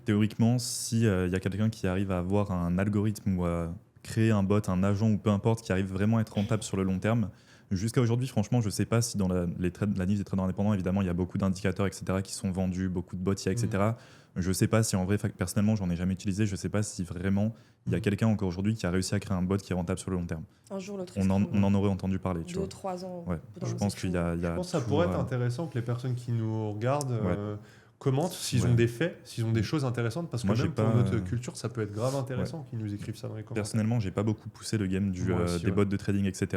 théoriquement, s'il y a quelqu'un qui arrive à avoir un algorithme ou à créer un bot, un agent ou peu importe, qui arrive vraiment à être rentable sur le long terme, jusqu'à aujourd'hui, franchement, je sais pas si dans la niche des traders indépendants, évidemment, il y a beaucoup d'indicateurs, etc., qui sont vendus, beaucoup de bots IA, etc. Je sais pas si en vrai, personnellement, j'en ai jamais utilisé. Je sais pas si vraiment il y a quelqu'un encore aujourd'hui qui a réussi à créer un bot qui est rentable sur le long terme. Un jour, l'autre. On en aurait entendu parler. 2-3 ans. Ouais. Je pense qu'il y a. Je pense que ça pourrait être intéressant que les personnes qui nous regardent commentent s'ils ont des faits, s'ils ont des choses intéressantes, parce que moi, même pour notre culture, ça peut être grave intéressant qu'ils nous écrivent ça dans les commentaires. Personnellement, j'ai pas beaucoup poussé le game des bots de trading, etc.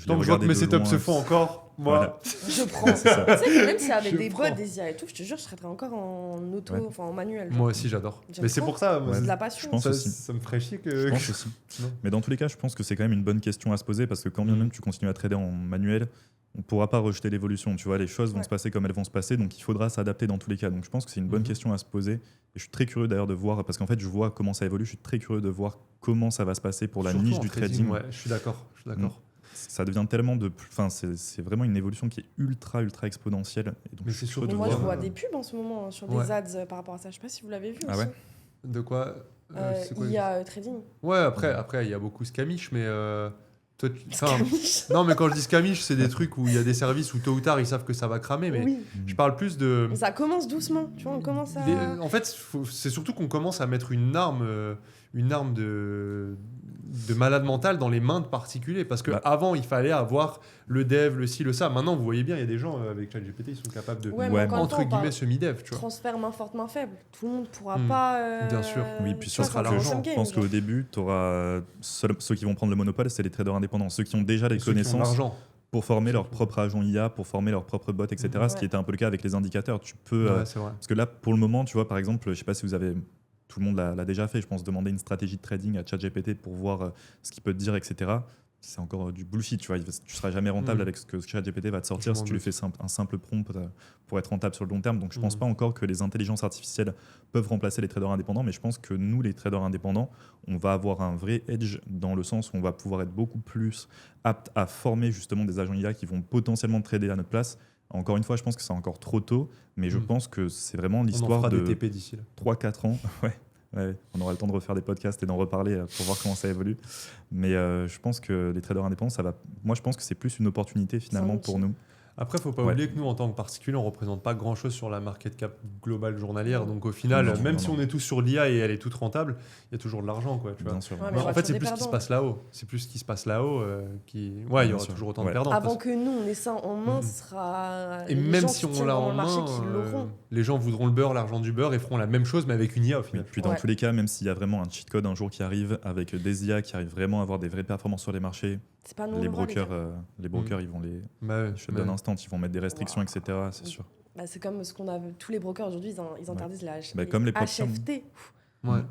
Tant que je vois que mes setups se font encore, moi, je prends. Tu sais que même si avec des bots, des IA et tout, je te jure, je serais encore en auto, en manuel. Moi aussi, j'adore. Mais c'est pour ça, c'est de la passion. Ça me ferait chier que. Je pense aussi. Mais dans tous les cas, je pense que c'est quand même une bonne question à se poser parce que quand bien même tu continues à trader en manuel, on ne pourra pas rejeter l'évolution. Tu vois, les choses vont se passer comme elles vont se passer, donc il faudra s'adapter dans tous les cas. Donc je pense que c'est une bonne question à se poser. Et je suis très curieux d'ailleurs de voir, parce qu'en fait, je vois comment ça évolue. Je suis très curieux de voir comment ça va se passer pour la niche du trading. Ouais, je suis d'accord. Ça devient tellement de. Enfin, c'est vraiment une évolution qui est ultra exponentielle. Et donc, mais c'est surtout. Moi, je vois des pubs en ce moment sur des ads par rapport à ça. Je ne sais pas si vous l'avez vu aussi. Ouais. De quoi il y a trading. Ouais, après, il y a beaucoup scamish, mais. Non, mais quand je dis scamish, c'est des trucs où il y a des services où tôt ou tard ils savent que ça va cramer, mais je parle plus de. Mais ça commence doucement, tu vois, on commence à. En fait, c'est surtout qu'on commence à mettre une arme de malade mental dans les mains de particuliers, parce que avant il fallait avoir le dev, le ci, le ça. Maintenant, vous voyez bien, il y a des gens avec ChatGPT, ils sont capables de entre guillemets semi-dev, tu vois. Transfert main forte, main faible. Tout le monde pourra pas. Bien sûr. Oui, puis ça sera l'argent. Je pense qu'au début, tu auras ceux qui vont prendre le monopole, c'est les traders indépendants, ceux qui ont déjà les connaissances pour former leur propre agent IA, pour former leur propre bot, etc. Ce qui était un peu le cas avec les indicateurs. Tu peux, c'est vrai. parce que là, pour le moment, tu vois, par exemple, je sais pas si vous avez. Tout le monde l'a déjà fait, je pense, demander une stratégie de trading à ChatGPT pour voir ce qu'il peut te dire, etc. C'est encore du bullshit, tu vois. Tu seras jamais rentable avec ce que ChatGPT va te sortir si tu lui fais un simple prompt pour être rentable sur le long terme. Donc je pense pas encore que les intelligences artificielles peuvent remplacer les traders indépendants, mais je pense que nous, les traders indépendants, on va avoir un vrai edge dans le sens où on va pouvoir être beaucoup plus apte à former justement des agents IA qui vont potentiellement trader à notre place. Encore une fois, je pense que c'est encore trop tôt, mais je pense que c'est vraiment l'histoire de des TP d'ici là. 3-4 ans. Ouais, on aura le temps de refaire des podcasts et d'en reparler pour voir comment ça évolue. Mais je pense que les traders indépendants, moi je pense que c'est plus une opportunité finalement pour nous. Après, faut pas Ouais. oublier que nous, en tant que particulier, on représente pas grand-chose sur la market cap globale journalière. Donc au final, Non, même non, si non. on est tous sur l'IA et elle est toute rentable, il y a toujours de l'argent, quoi. Tu vois. Bien sûr. Ouais, mais Mais il y aura en fait, toujours c'est des plus ce qui se perdants. passe là-haut. C'est plus ce qui se passe là-haut qui. Ouais, il y Bien aura sûr. toujours autant de Ouais. perdants. Avant que nous, on ait ça en main, Mhm. ce sera Et les même gens si qui on tiennent l'a vraiment en le marché main, qui l'auront. les gens voudront le beurre, l'argent du beurre et feront la même chose, mais avec une IA au Oui, final. puis dans Ouais. tous les cas, même s'il y a vraiment un cheat code un jour qui arrive avec des IA qui arrivent vraiment à avoir des vraies performances sur les marchés, C'est pas nous, on les le voit, brokers, gars. ils vont les Bah ouais, shut down instant, ils vont mettre des restrictions, Wow. etc. C'est sûr. Bah, c'est comme ce qu'on a vu. Tous les brokers aujourd'hui, ils interdisent la Bah, comme les propres HFT. ouais. Pourquoi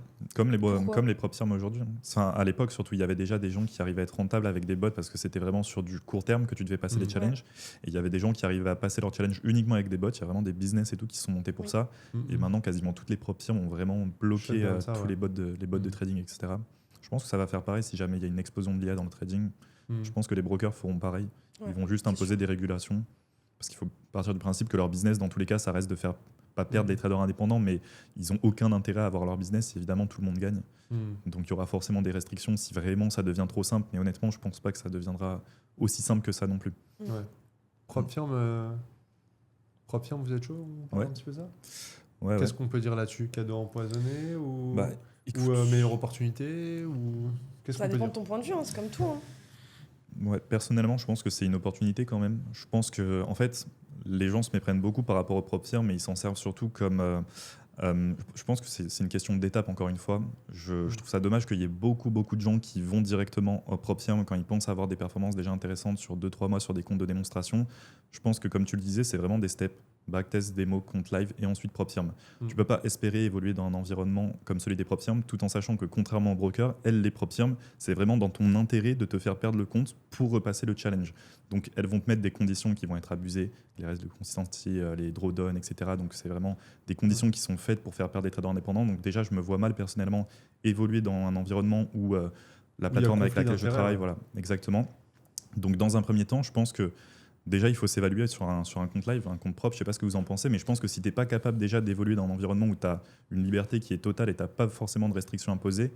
Comme les prop firms aujourd'hui. Enfin, à l'époque, surtout, il y avait déjà des gens qui arrivaient à être rentables avec des bots parce que c'était vraiment sur du court terme que tu devais passer les Mhm. challenges. Et il y avait des gens qui arrivaient à passer leurs challenges uniquement avec des bots. Il y a vraiment des business et tout qui sont montés pour Oui. ça. Mhm. Et maintenant, quasiment toutes les prop firms ont vraiment bloqué Shut down ça, tous ouais. les bots de Mhm. trading, etc. Je pense que ça va faire pareil si jamais il y a une explosion de l'IA dans le trading. Mhm. Je pense que les brokers feront pareil. Ouais, Ils vont juste c'est imposer sûr. des régulations. Parce qu'il faut partir du principe que leur business, dans tous les cas, ça reste de faire pas perdre les traders indépendants, mais ils n'ont aucun intérêt à avoir leur business. Évidemment, tout le monde gagne. Mhm. Donc il y aura forcément des restrictions si vraiment ça devient trop simple. Mais honnêtement, je pense pas que ça deviendra aussi simple que ça non plus. Ouais. Prop firm, vous êtes chaud? On parle Ouais. un petit peu ça. Ouais, Qu'est-ce qu'on peut dire là-dessus? Cadeau empoisonné ou, Bah, ou écoute, meilleure opportunité ou qu'est-ce Ça qu'on peut dépend dire? de ton point de vue, hein, c'est comme tout. Hein. ouais, personnellement, je pense que c'est une opportunité quand même. Je pense que, en fait, les gens se méprennent beaucoup par rapport aux prop firms, mais ils s'en servent surtout comme. Je pense que c'est une question d'étape, encore une fois. Je trouve ça dommage qu'il y ait beaucoup de gens qui vont directement au prop firm quand ils pensent avoir des performances déjà intéressantes sur 2-3 mois sur des comptes de démonstration. Je pense que, comme tu le disais, c'est vraiment des steps. Backtest, démo, compte live et ensuite prop firm. Tu peux pas espérer évoluer dans un environnement comme celui des prop firms tout en sachant que, contrairement aux brokers, les prop firms, c'est vraiment dans ton intérêt de te faire perdre le compte pour repasser le challenge. Donc elles vont te mettre des conditions qui vont être abusées, les restes de consistency, les drawdowns, etc. Donc c'est vraiment des conditions qui sont faites pour faire perdre des traders indépendants. Donc déjà, je me vois mal personnellement évoluer dans un environnement où la plateforme avec conflit laquelle je d'intérêts, travaille, ouais. voilà, exactement. Donc dans un premier temps, je pense que déjà, il faut s'évaluer sur un compte live, un compte propre. Je ne sais pas ce que vous en pensez, mais je pense que si tu n'es pas capable déjà d'évoluer dans un environnement où tu as une liberté qui est totale et tu n'as pas forcément de restrictions imposées,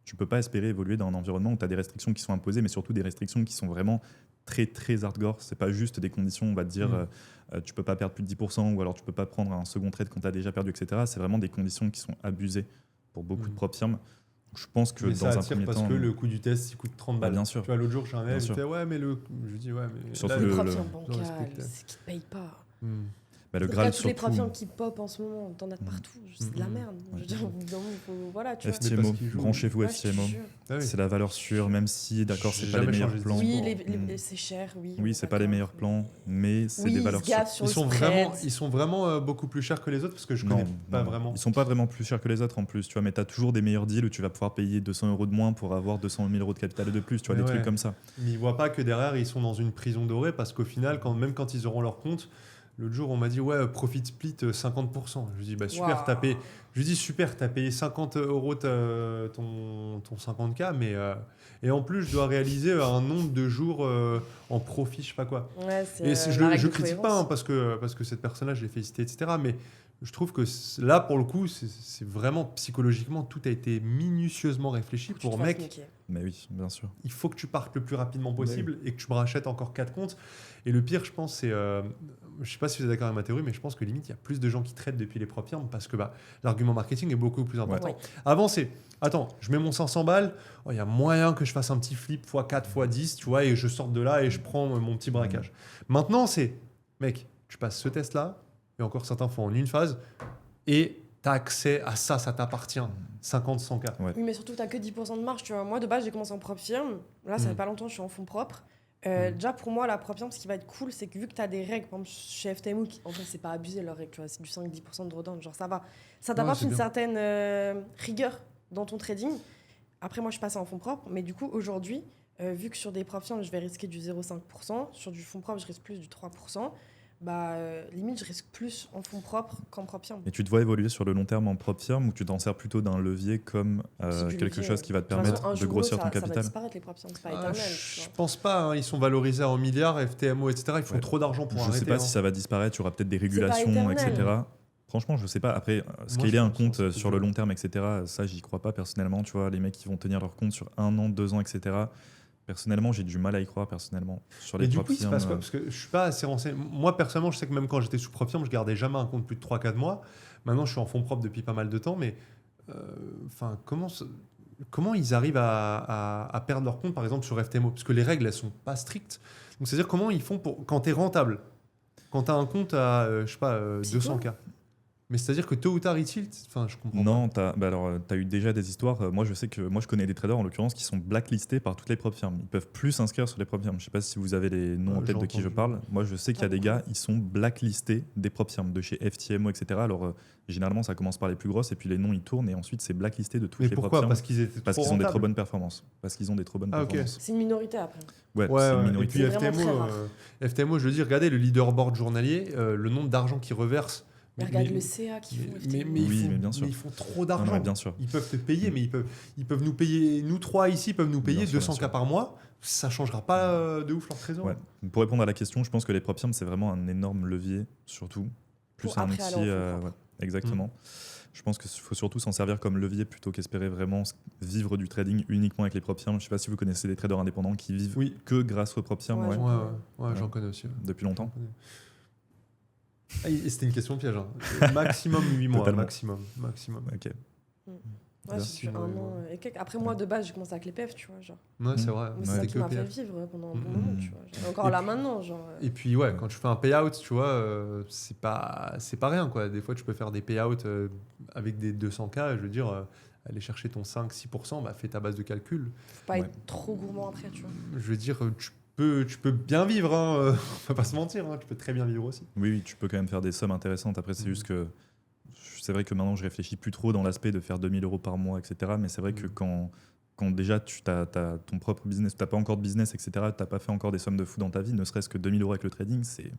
tu ne peux pas espérer évoluer dans un environnement où tu as des restrictions qui sont imposées, mais surtout des restrictions qui sont vraiment très hardcore. Ce n'est pas juste des conditions, on va te dire, tu ne peux pas perdre plus de 10% ou alors tu ne peux pas prendre un second trade quand tu as déjà perdu, etc. C'est vraiment des conditions qui sont abusées pour beaucoup de prop firms. Je pense que Mais ça dans un attire premier parce temps. que le coût du test il coûte 30 Bah, balles. bien sûr. Tu vois, l'autre jour, j'ai un mec, Bien il me sûr. fait ouais, mais le. Je dis ouais, mais. Surtout là, Les le- prop le- firmes le bancales, respecte. c'est qui te payent pas. Hmm. Bah, le Regarde Graal, tous les prop surtout. firmes qui pop en ce moment, t'en as de partout. C'est de la Mhm. merde. Je veux dire, au bout d'un moment, voilà, tu vois. Mais FTMO, parce qu'ils jouent. branchez-vous Ouais, je te FTMO. jure. Ah oui. C'est la valeur sûre, même si, d'accord, c'est J'ai pas les jamais meilleurs changé de plans. Oui, Mm. c'est cher, oui. Oui, c'est pas les meilleurs plans, mais c'est Oui, des ils valeurs se sûres. gaffent sur Ils le sont spread. vraiment beaucoup plus chers que les autres parce que je Non, connais pas non, vraiment. Ils sont pas vraiment plus chers que les autres en plus, tu vois, mais tu as toujours des meilleurs deals où tu vas pouvoir payer 200 € de moins pour avoir 200 000 € de capital de plus, tu vois, Mais des ouais. trucs comme ça. Mais ils voient pas que derrière ils sont dans une prison dorée parce qu'au final, même quand ils auront leur compte, l'autre jour on m'a dit ouais, profit split 50%. Je dis bah super, Waouh. t'as payé. Je dis super, t'as payé 50 € ton 50K, mais et en plus je dois réaliser un nombre de jours en profit, je sais pas quoi. Ouais, Et c'est je la règle je de critique pas cohérence. hein, parce que cette personne-là, je l'ai félicité, etc. Mais je trouve que là, pour le coup, c'est vraiment psychologiquement, tout a été minutieusement réfléchi Faut que tu pour te fasses mec. niquer. Mais oui, bien sûr. Il faut que tu partes le plus rapidement possible et que tu me rachètes encore 4 comptes. Et le pire, je pense, c'est. Je sais pas si vous êtes d'accord avec ma théorie, mais je pense que limite, il y a plus de gens qui traitent depuis les prop firms parce que l'argument marketing est beaucoup plus important. Ouais. Avant, c'est. Attends, je mets mon 500 balles, il y a moyen que je fasse un petit flip x4, x10, tu vois, et je sorte de là et je prends mon petit braquage. Maintenant, c'est. Mec, tu passes ce test-là, et encore certains font en une phase, et tu as accès à ça, ça t'appartient. 50, 100K. Ouais. Oui, mais surtout, t'as que 10% de marge, tu vois. Moi, de base, j'ai commencé en prop firme. Là, ça fait pas longtemps, je suis en fonds propres. Déjà, pour moi, la prop firme, ce qui va être cool, c'est que vu que tu as des règles, par exemple, chez FTMO, en fait, c'est pas abusé leurs règles, tu vois, c'est du 5-10% de drawdown, genre ça va. Ça t'apporte c'est une bien. certaine rigueur dans ton trading. Après, moi, je suis passée en fonds propres, mais du coup, aujourd'hui, vu que sur des prop firmes, je vais risquer du 0,5%, sur du fonds propre, je risque plus du 3%, limite, je risque plus en fonds propres qu'en prop firme. Et tu te vois évoluer sur le long terme en prop firm ou tu t'en sers plutôt d'un levier comme C'est du quelque levier, chose qui va te De toute façon, permettre un de jour ou grossir l'autre, ton ça va capital? disparaître, les prop firmes, c'est pas Ah, éternel. tu je vois. pense pas, hein, ils sont valorisés à 1 milliard, FTMO, etc. Ils font Ouais. trop d'argent pour Je arrêter. sais pas hein. si ça va disparaître, il y aura peut-être des pas régulations, éternel. etc. Franchement, je sais pas. Après, scaler je un pense compte que c'est sur le plus long terme, etc., ça, j'y crois pas personnellement. Tu vois, les mecs qui vont tenir leur compte sur 1 an, 2 ans, etc. Personnellement, j'ai du mal à y croire personnellement sur les Mais du prop coup, il se firms. passe quoi? Parce que je suis pas assez renseigné. Moi, personnellement, je sais que même quand j'étais sous prop firm, je gardais jamais un compte plus de 3-4 mois. Maintenant, je suis en fonds propres depuis pas mal de temps, mais comment ils arrivent à perdre leur compte, par exemple, sur FTMO? Parce que les règles, elles sont pas strictes. Donc, c'est-à-dire comment ils font quand tu es rentable, quand tu as un compte à, je sais pas, 200K. Mais c'est-à-dire que tôt ou tard, ils tiltent. Enfin, je comprends Non, pas. t'as eu déjà des histoires. Moi, je connais des traders en l'occurrence qui sont blacklistés par toutes les prop firms. Ils peuvent plus s'inscrire sur les prop firms. Je sais pas si vous avez les noms en tête de qui je parle. Moi, je sais qu'il y a des gars, ils sont blacklistés des prop firms de chez FTMO, etc. Alors, généralement, ça commence par les plus grosses et puis les noms ils tournent et ensuite c'est blacklisté de toutes les prop firms. Parce qu'ils étaient Parce qu'ils ont des trop bonnes performances. Parce qu'ils ont des trop bonnes performances. C'est une minorité après. Ouais, c'est une minorité. Et puis FTMO, je veux dire, regardez le leaderboard journalier, le nombre d'argent qu'ils reversent. Mais regarde le CA qu'ils font. Mais bien sûr. Mais ils font trop d'argent. Bien sûr. Ils peuvent te payer, mais ils peuvent nous payer, nous trois ici peuvent nous payer 200K par mois. Ça ne changera pas de ouf leur trésor. Ouais. Pour répondre à la question, je pense que les prop firms, c'est vraiment un énorme levier, surtout. Plus un outil. Exactement. Je pense qu'il faut surtout s'en servir comme levier plutôt qu'espérer vraiment vivre du trading uniquement avec les prop firms. Je ne sais pas si vous connaissez des traders indépendants qui vivent que grâce aux prop firms. Ouais, j'en connais aussi. Depuis longtemps. C'était une question piège. Maximum 8 mois. Totalement. Maximum. Ok. Ouais, j'ai un an et quelques. Après, moi, de base, j'ai commencé avec les PF, tu vois. Genre. Ouais, c'est vrai. Mais c'est ça qui m'a fait vivre pendant un bon moment, tu vois. Et encore là maintenant, genre. Et puis, ouais, quand tu fais un payout, tu vois, c'est pas rien, quoi. Des fois, tu peux faire des payouts avec des 200K. Je veux dire, aller chercher ton 5-6%, fais ta base de calcul. Faut pas être trop gourmand après, tu vois. Je veux dire, tu peux bien vivre, hein. On va pas se mentir, hein. Tu peux très bien vivre aussi. Oui, tu peux quand même faire des sommes intéressantes. Après, c'est juste que c'est vrai que maintenant, je réfléchis plus trop dans l'aspect de faire 2000 € par mois, etc. Mais c'est vrai que quand déjà tu as ton propre business, tu n'as pas encore de business, etc., tu n'as pas fait encore des sommes de fou dans ta vie, ne serait-ce que 2000 € avec le trading, c'est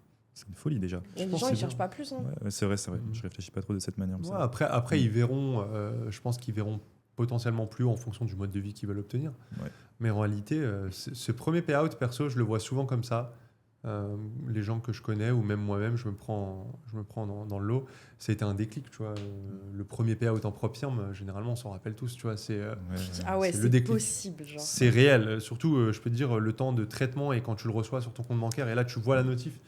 une folie déjà. Et les gens, ils cherchent pas plus. Hein. Ouais, c'est vrai. Je réfléchis pas trop de cette manière. Ouais, après ils verront, je pense qu'ils verront potentiellement plus haut en fonction du mode de vie qu'ils veulent obtenir. Ouais. Mais en réalité, ce premier payout, perso, je le vois souvent comme ça. Les gens que je connais ou même moi-même, je me prends dans le lot. Ça a été un déclic, tu vois. Le premier payout en prop firm, généralement, on s'en rappelle tous, tu vois. C'est possible. Genre. C'est réel. Surtout, je peux te dire, le temps de traitement et quand tu le reçois sur ton compte bancaire et là, tu vois la notif.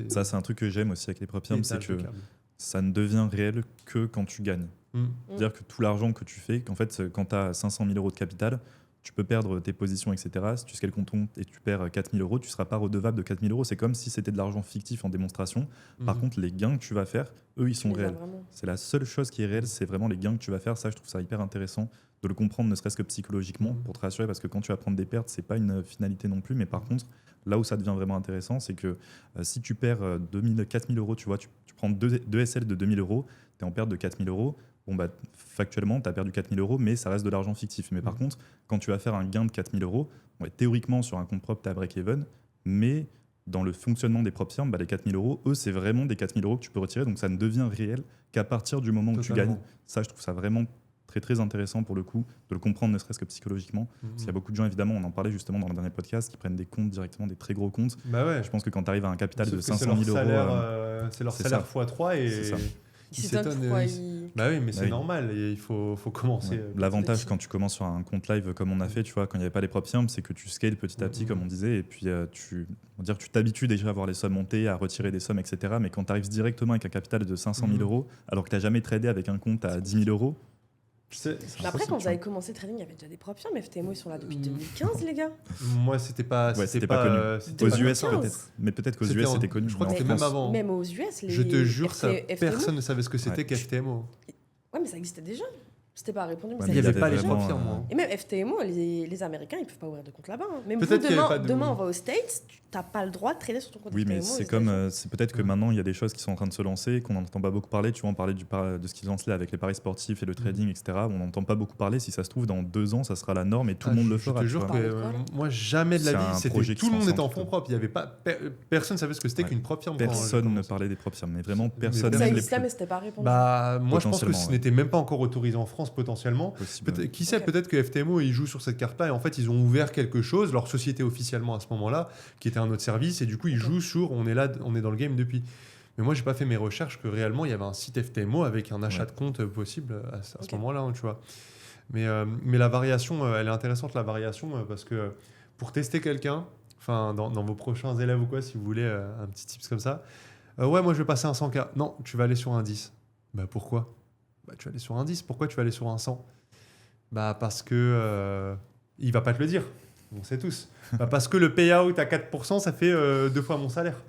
Ça, c'est un truc que j'aime aussi avec les prop firms, c'est que ça ne devient réel que quand tu gagnes. C'est-à-dire que tout l'argent que tu fais, qu'en fait, quand tu as 500 000 € de capital, tu peux perdre tes positions, etc. Si tu scales ton compte et tu perds 4 000 €, tu ne seras pas redevable de 4 000 €. C'est comme si c'était de l'argent fictif en démonstration. Par contre, les gains que tu vas faire, eux, ils sont réels. C'est la seule chose qui est réelle, c'est vraiment les gains que tu vas faire. Ça, je trouve ça hyper intéressant de le comprendre, ne serait-ce que psychologiquement, pour te rassurer, parce que quand tu vas prendre des pertes, ce n'est pas une finalité non plus. Mais par contre, là où ça devient vraiment intéressant, c'est que si tu perds 4 000 €, tu vois, tu prends deux SL de 2 000 €, tu es en perte de 4 000 €. Factuellement, tu as perdu 4 000 €, mais ça reste de l'argent fictif. Mais par contre, quand tu vas faire un gain de 4 000 €, théoriquement, sur un compte propre, tu as break-even, mais dans le fonctionnement des prop firms, les 4 000 €, eux, c'est vraiment des 4 000 € que tu peux retirer. Donc, ça ne devient réel qu'à partir du moment où tu gagnes. Ça, je trouve ça vraiment très, très intéressant pour le coup, de le comprendre, ne serait-ce que psychologiquement. Parce qu'il y a beaucoup de gens, évidemment, on en parlait justement dans le dernier podcast, qui prennent des comptes directement, des très gros comptes. Je pense que quand tu arrives à un capital de 500 000 €... c'est leur salaire x3 et... Ils s'étonnent pourquoi oui, mais c'est normal et il faut commencer. Ouais. L'avantage quand tu commences sur un compte live comme on a fait, tu vois, quand il n'y avait pas les prop firms, c'est que tu scales petit à petit, comme on disait, et puis tu t'habitues déjà à voir les sommes monter, à retirer des sommes, etc. Mais quand tu arrives directement avec un capital de 500 000 €, alors que tu n'as jamais tradé avec un compte à 10 000 €, après, quand vous avez commencé le trading, il y avait déjà des prop firms, mais FTMO, ils sont là depuis 2015, les gars. Moi, c'était pas connu. Aux US, peut-être. Mais peut-être qu'aux US, c'était connu. Je crois que c'était même avant. Même aux US, je te jure, personne ne savait ce que c'était qu'FTMO. Ouais, mais ça existait déjà. C'était pas répondu. Mais il n'y avait pas les prop firms, moi. Et même FTMO, les Américains, ils peuvent pas ouvrir de compte là-bas. Même demain, on va aux States, tu n'as pas le droit de trader sur ton compte. Oui, mais c'est peut-être que maintenant, il y a des choses qui sont en train de se lancer, qu'on n'entend pas beaucoup parler. Tu vois, on parlait de ce qu'ils lancent là avec les paris sportifs et le trading, etc. On n'entend pas beaucoup parler. Si ça se trouve, dans 2 ans, ça sera la norme et tout le monde le fera. Je te jure que moi, jamais de la vie, tout le monde était en fonds propres. Il y avait pas, personne ne savait ce que c'était qu'une prop firm. Personne ne parlait des prop firms, mais vraiment personne. Ça existait, mais c'était pas répondu. Moi, je pense que ce n'était même pas encore autorisé en France potentiellement. Qui sait, peut-être que FTMO ils jouent sur cette carte-là et en fait ils ont ouvert quelque chose, leur société officiellement à ce moment-là, qui était un autre service, et du coup ils jouent sur on est là, on est dans le game depuis. Mais moi j'ai pas fait mes recherches que réellement il y avait un site FTMO avec un achat de compte possible à ce moment-là, hein, tu vois. Mais la variation, elle est intéressante, la variation, parce que pour tester quelqu'un, dans vos prochains élèves ou quoi, si vous voulez un petit tips comme ça, ouais, moi je vais passer un 100K. Non, tu vas aller sur un 10. Bah pourquoi ? Bah tu vas aller sur un 10. Pourquoi tu vas aller sur un 100 ? Bah parce que il va pas te le dire. On sait tous. Bah parce que le payout à 4%, ça fait 2 fois mon salaire.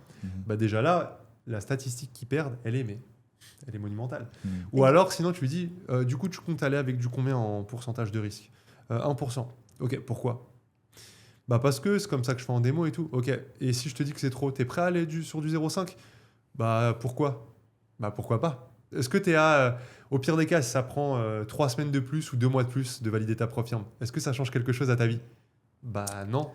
Bah déjà là, la statistique qu'ils perdent, elle est monumentale. Ou alors, sinon, tu lui dis, du coup, tu comptes aller avec du combien en pourcentage de risque ? 1%. Ok, pourquoi ? Bah parce que c'est comme ça que je fais en démo et tout. Ok, et si je te dis que c'est trop, t'es prêt à aller sur du 0,5 ? Bah pourquoi ? Bah pourquoi pas ? Est-ce que t'es au pire des cas, si ça prend 3 semaines de plus ou 2 mois de plus de valider ta preuve firme, est-ce que ça change quelque chose à ta vie ? Bah non.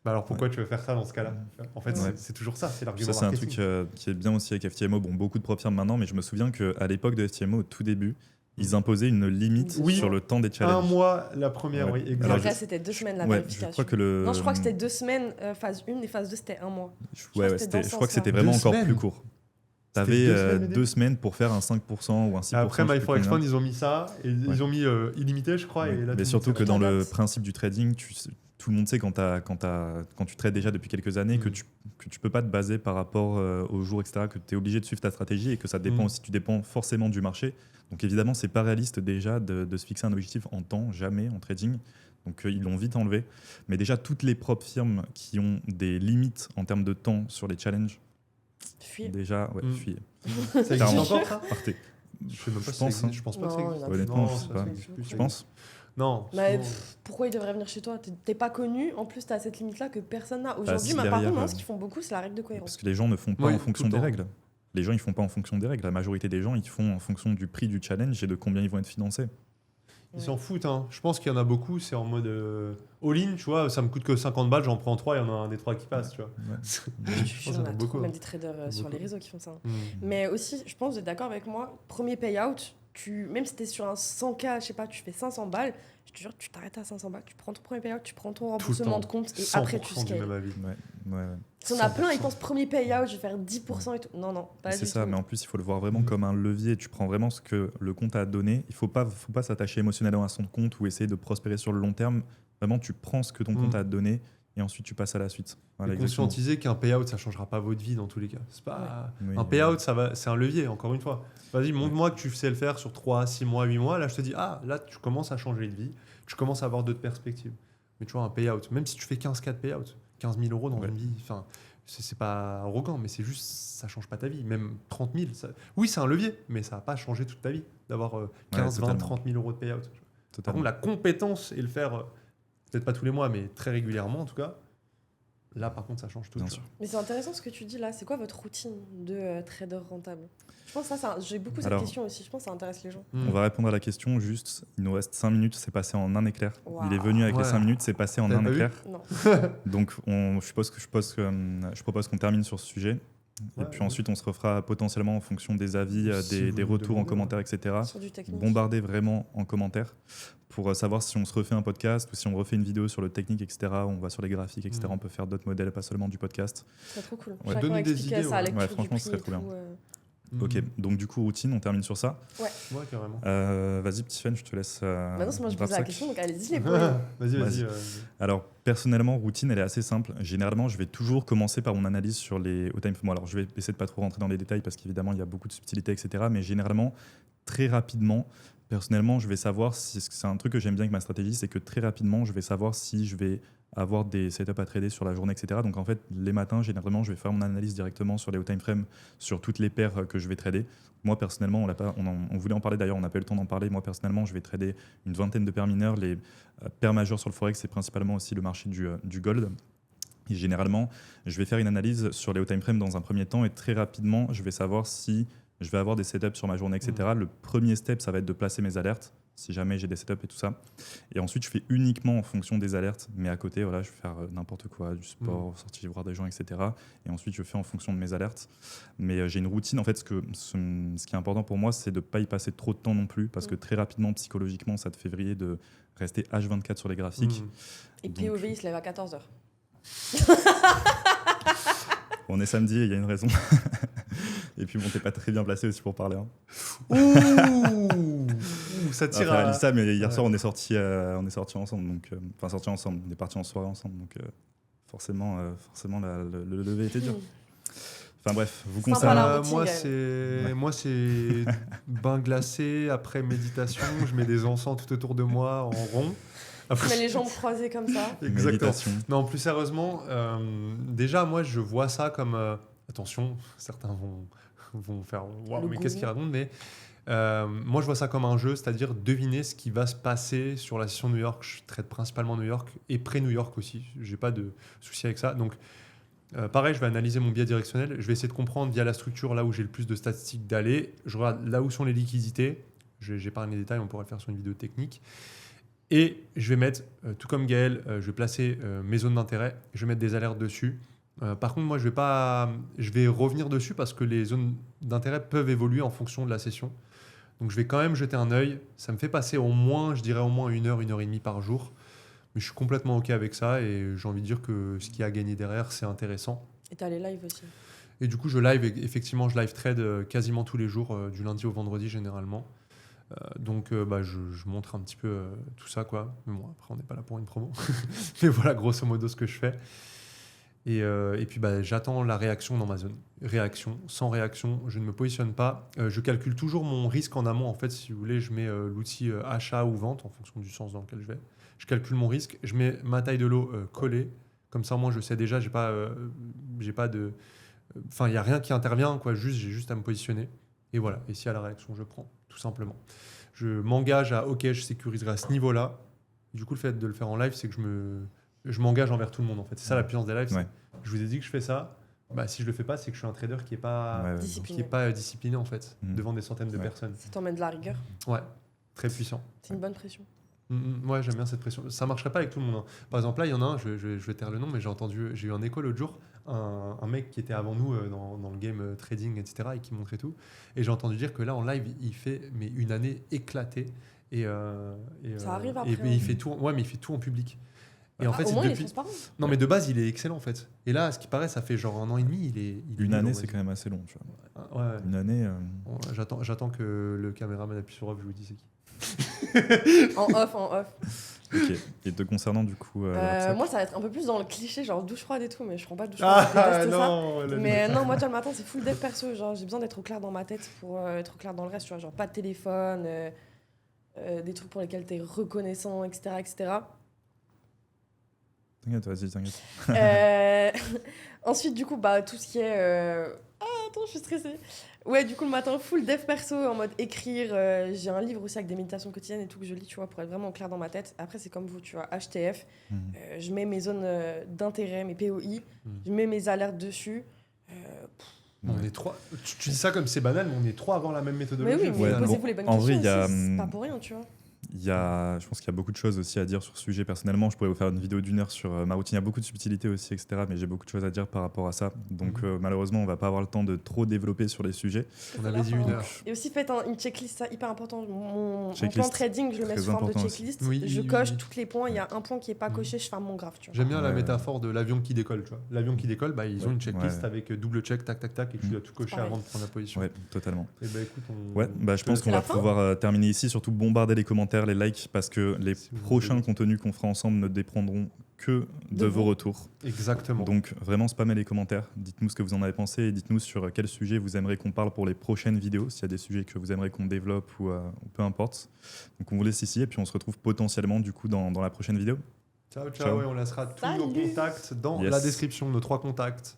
Bah alors pourquoi tu veux faire ça dans ce cas-là ? En fait, c'est toujours ça, c'est l'argument Ça, c'est marketing. un truc qui est bien aussi avec FTMO. Bon, beaucoup de preuves firmes maintenant, mais je me souviens qu'à l'époque de FTMO, au tout début, ils imposaient une limite sur le temps des challenges. 1 mois la première, oui, exactement. Après, c'était 2 semaines la vérification. Je crois que Non, je crois que c'était 2 semaines, phase 1, et phase 2, c'était 1 mois. Je crois que c'était vraiment 2 encore semaines. plus court. T'avais 2 semaines pour faire un 5% ou un 6%. Après, MyForExFund, ils ont mis ça, et ils ont mis illimité, je crois. Ouais. Et là, mais surtout que dans le principe du trading, tout le monde sait quand tu trades déjà depuis quelques années que tu peux pas te baser par rapport au jour, etc., que tu es obligé de suivre ta stratégie et que ça dépend aussi, tu dépends forcément du marché. Donc évidemment, c'est pas réaliste déjà de se fixer un objectif en temps, jamais en trading. Donc ils l'ont vite enlevé. Mais déjà, toutes les propres firmes qui ont des limites en termes de temps sur les challenges, Fuyez. déjà, fuyez. Ça existe encore, ça ? Partez. Je sais même pas Je si ça pense, existe. Je pense pas que ça existe. Honnêtement, Non, je sais ça pas. existe plus, Je ça pense. Non. Mais pourquoi ils devraient venir chez toi ? T'es pas connu, en plus t'as cette limite-là que personne n'a. Aujourd'hui, si par derrière, contre, ce qu'ils font beaucoup, c'est la règle de cohérence. Parce que les gens ne font pas Oui, en fonction tout le des temps. règles. Les gens, ils font pas en fonction des règles. La majorité des gens, ils font en fonction du prix du challenge et de combien ils vont être financés. Ils s'en foutent. Hein. Je pense qu'il y en a beaucoup, c'est en mode all-in, tu vois, ça me coûte que 50 balles, j'en prends 3, il y en a un des 3 qui passe, tu vois. Je pense qu'il y en a beaucoup, même des traders sur les réseaux qui font ça. Mais aussi, je pense, vous êtes d'accord avec moi, premier payout, même si tu es sur un 100K, je sais pas, tu fais 500 balles, je te jure, tu t'arrêtes à 500 balles, tu prends ton premier payout, tu prends ton remboursement de compte et après tu scales. Si on a plein, ils pensent premier payout, je vais faire 10% et tout. Non, pas du tout. C'est ça, mais en plus, il faut le voir vraiment comme un levier. Tu prends vraiment ce que le compte a donné. Il faut pas s'attacher émotionnellement à son compte ou essayer de prospérer sur le long terme. Vraiment, tu prends ce que ton compte a donné et ensuite tu passes à la suite. Voilà, conscientiser qu'un payout, ça changera pas votre vie dans tous les cas. C'est pas un payout, c'est un levier, encore une fois. Vas-y, montre-moi que tu sais le faire sur 3, 6 mois, 8 mois. Là, je te dis, là, tu commences à changer de vie. Tu commences à avoir d'autres perspectives. Mais tu vois, un payout, même si tu fais 15 cas de payout, 15 000 euros dans une vie, enfin, c'est pas arrogant, mais c'est juste, ça change pas ta vie. Même 30 000, oui, c'est un levier, mais ça va pas changer toute ta vie d'avoir 15, 20, 30 000 euros de payout. Par contre, la compétence et le faire, peut-être pas tous les mois, mais très régulièrement en tout cas, là, par contre, ça change tout. Mais c'est intéressant ce que tu dis là. C'est quoi votre routine de trader rentable ? Je pense que j'ai beaucoup cette question aussi. Je pense que ça intéresse les gens. On va répondre à la question juste. Il nous reste 5 minutes, c'est passé en un éclair. Wow. Il est venu avec les 5 minutes, c'est passé en un éclair. Non. Donc, je propose qu'on termine sur ce sujet. Et puis ensuite, on se refera potentiellement en fonction des avis, des retours en commentaire, etc. Bombarder vraiment en commentaire pour savoir si on se refait un podcast ou si on refait une vidéo sur le technique, etc. On va sur les graphiques, etc. On peut faire d'autres modèles, pas seulement du podcast. C'est trop cool. Ouais. Donner des idées. Franchement, ce serait trop bien. Ok, donc du coup, routine, on termine sur ça. Ouais, carrément. Vas-y, petit Sven, je te laisse. Maintenant, c'est moi je pose la question, donc allez-y, les Vas-y. Alors, personnellement, routine, elle est assez simple. Généralement, je vais toujours commencer par mon analyse sur les all-time. Bon, alors, je vais essayer de pas trop rentrer dans les détails parce qu'évidemment, il y a beaucoup de subtilités, etc. Mais généralement, très rapidement, personnellement, je vais savoir si c'est un truc que j'aime bien avec ma stratégie, c'est que très rapidement, je vais savoir si je vais avoir des setups à trader sur la journée, etc. Donc en fait, les matins, généralement, je vais faire mon analyse directement sur les all time frames, sur toutes les paires que je vais trader. Moi, personnellement, on voulait en parler d'ailleurs, on n'a pas eu le temps d'en parler. Moi, personnellement, je vais trader une vingtaine de paires mineures. Les paires majeures sur le Forex, c'est principalement aussi le marché du gold. Et généralement, je vais faire une analyse sur les all time frames dans un premier temps et très rapidement, je vais savoir si je vais avoir des setups sur ma journée, etc. Le premier step, ça va être de placer mes alertes, si jamais j'ai des setups et tout ça. Et ensuite, je fais uniquement en fonction des alertes, mais à côté, voilà, je vais faire n'importe quoi, du sport, sortir voir des gens, etc. Et ensuite, je fais en fonction de mes alertes. Mais j'ai une routine, en fait, ce qui est important pour moi, c'est de ne pas y passer trop de temps non plus, parce que très rapidement, psychologiquement, ça te fait vriller de rester H24 sur les graphiques. Et POV, il se lève à 14h. On est samedi et il y a une raison. Et puis bon, t'es pas très bien placé aussi pour parler. Hein. Ouh, ça à tire faire Alissa, mais hier Ouais. soir on est sortis ensemble, donc enfin sortis ensemble, on est partis en soirée ensemble, donc forcément le lever était dur. Enfin bref, vous Sympa conseille. la routine, moi, quand même. moi, c'est bain glacé, après méditation, je mets des encens tout autour de moi en rond. Tu mets les jambes croisées comme ça. Exactement. Méditation. Non, plus sérieusement, déjà, moi, je vois ça comme... attention, certains vont faire « Waouh, Le mais qu'est-ce gourou. qu'il raconte ?» Mais moi, je vois ça comme un jeu, c'est-à-dire deviner ce qui va se passer sur la session New York. Je traite principalement New York et pré-New York aussi. J'ai pas de souci avec ça. Donc, pareil, je vais analyser mon biais directionnel. Je vais essayer de comprendre via la structure là où j'ai le plus de statistiques d'aller. Je regarde là où sont les liquidités. J'épargne les détails, on pourrait le faire sur une vidéo technique. Et je vais mettre, tout comme Gaël, je vais placer mes zones d'intérêt. Je vais mettre des alertes dessus. Par contre, moi, je vais revenir dessus parce que les zones d'intérêt peuvent évoluer en fonction de la session. Donc, je vais quand même jeter un œil. Ça me fait passer au moins 1 heure et demie par jour. Mais je suis complètement OK avec ça et j'ai envie de dire que ce qu'il y a à gagner derrière, c'est intéressant. Et t'as les lives aussi. Et du coup, je live trade quasiment tous les jours, du lundi au vendredi généralement. Donc, je montre un petit peu tout ça, quoi. Mais bon, après, on n'est pas là pour une promo. Mais voilà, grosso modo, ce que je fais. Et puis, j'attends la réaction dans ma zone. Réaction, sans réaction, je ne me positionne pas. Je calcule toujours mon risque en amont. En fait, si vous voulez, je mets l'outil achat ou vente en fonction du sens dans lequel je vais. Je calcule mon risque. Je mets ma taille de lot collée. Comme ça, moi, je sais déjà, j'ai pas de... Enfin, il n'y a rien qui intervient, quoi. J'ai juste à me positionner. Et voilà. Et s'il y a la réaction, je prends, tout simplement. Je m'engage à, OK, je sécuriserai à ce niveau-là. Du coup, le fait de le faire en live, c'est que je m'engage envers tout le monde, en fait. C'est ça la puissance des lives. Ouais. Je vous ai dit que je fais ça. Si je le fais pas, c'est que je suis un trader qui est pas discipliné, en fait, devant des centaines de personnes. Ça t'emmène de la rigueur. Ouais, très puissant. C'est une bonne pression. Ouais, j'aime bien cette pression. Ça marcherait pas avec tout le monde, hein. Par exemple, là, il y en a un, je vais taire le nom, mais j'ai eu un écho l'autre jour, un mec qui était avant nous dans le game trading, etc., et qui montrait tout. Et j'ai entendu dire que là, en live, il fait une année éclatée. Ça arrive après. Et il fait tout, mais il fait tout en public. Et en fait, au moins, il est transparent. Non, mais de base, il est excellent, en fait. Et là, à ce qui paraît, ça fait genre 1 an et demi. Une année, c'est quand même assez long, tu vois. Ouais. Une année. J'attends que le caméraman appuie sur off, je vous dis c'est qui. En off. Ok. Et te concernant, du coup. Moi, ça va être un peu plus dans le cliché, genre douche froide et tout, mais je prends pas de douche froide. Je déteste ça. Mais non, moi, tu vois, le matin, c'est full dev perso. Genre, j'ai besoin d'être au clair dans ma tête pour être au clair dans le reste, tu vois. Genre, pas de téléphone, des trucs pour lesquels t'es reconnaissant, etc., etc. T'inquiète, vas-y, t'inquiète. Ensuite, du coup, tout ce qui est... attends, je suis stressée. Ouais, du coup, le matin, full dev perso, en mode écrire. J'ai un livre aussi avec des méditations quotidiennes et tout que je lis, tu vois, pour être vraiment au clair dans ma tête. Après, c'est comme vous, tu vois, HTF. Je mets mes zones d'intérêt, mes POI. Je mets mes alertes dessus. On est 3. Tu dis ça comme c'est banal, mais on est 3 avant la même méthodologie. Mais oui, mais posez-vous les bonnes en questions. vrai, C'est pas pour rien, tu vois. Je pense qu'il y a beaucoup de choses aussi à dire sur ce sujet. Personnellement, je pourrais vous faire une vidéo d'1 heure sur ma routine. Il y a beaucoup de subtilités aussi, etc. Mais j'ai beaucoup de choses à dire par rapport à ça. Donc malheureusement, on va pas avoir le temps de trop développer sur les sujets. On avait dit 1 heure. Et aussi, faites une checklist, ça hyper important. Mon plan trading, je le mets sous forme de checklist. Je coche tous les points. Il y a un point qui n'est pas coché, je ferme mon graphe. J'aime bien la métaphore de l'avion qui décolle. Tu vois. L'avion qui décolle, ils ont une checklist avec double check, tac, tac, tac, et tu dois tout cocher avant de prendre la position. Ouais, totalement. Et écoute, je pense qu'on va pouvoir terminer ici. Surtout bombarder les commentaires, les likes, parce que les prochains contenus qu'on fera ensemble ne dépendront que de vos retours. Exactement. Donc vraiment spammez les commentaires, dites-nous ce que vous en avez pensé et dites-nous sur quel sujet vous aimeriez qu'on parle pour les prochaines vidéos, s'il y a des sujets que vous aimeriez qu'on développe ou peu importe. Donc on vous laisse ici et puis on se retrouve potentiellement du coup dans la prochaine vidéo. Ciao. Et on laissera tous nos contacts dans la description, nos 3 contacts.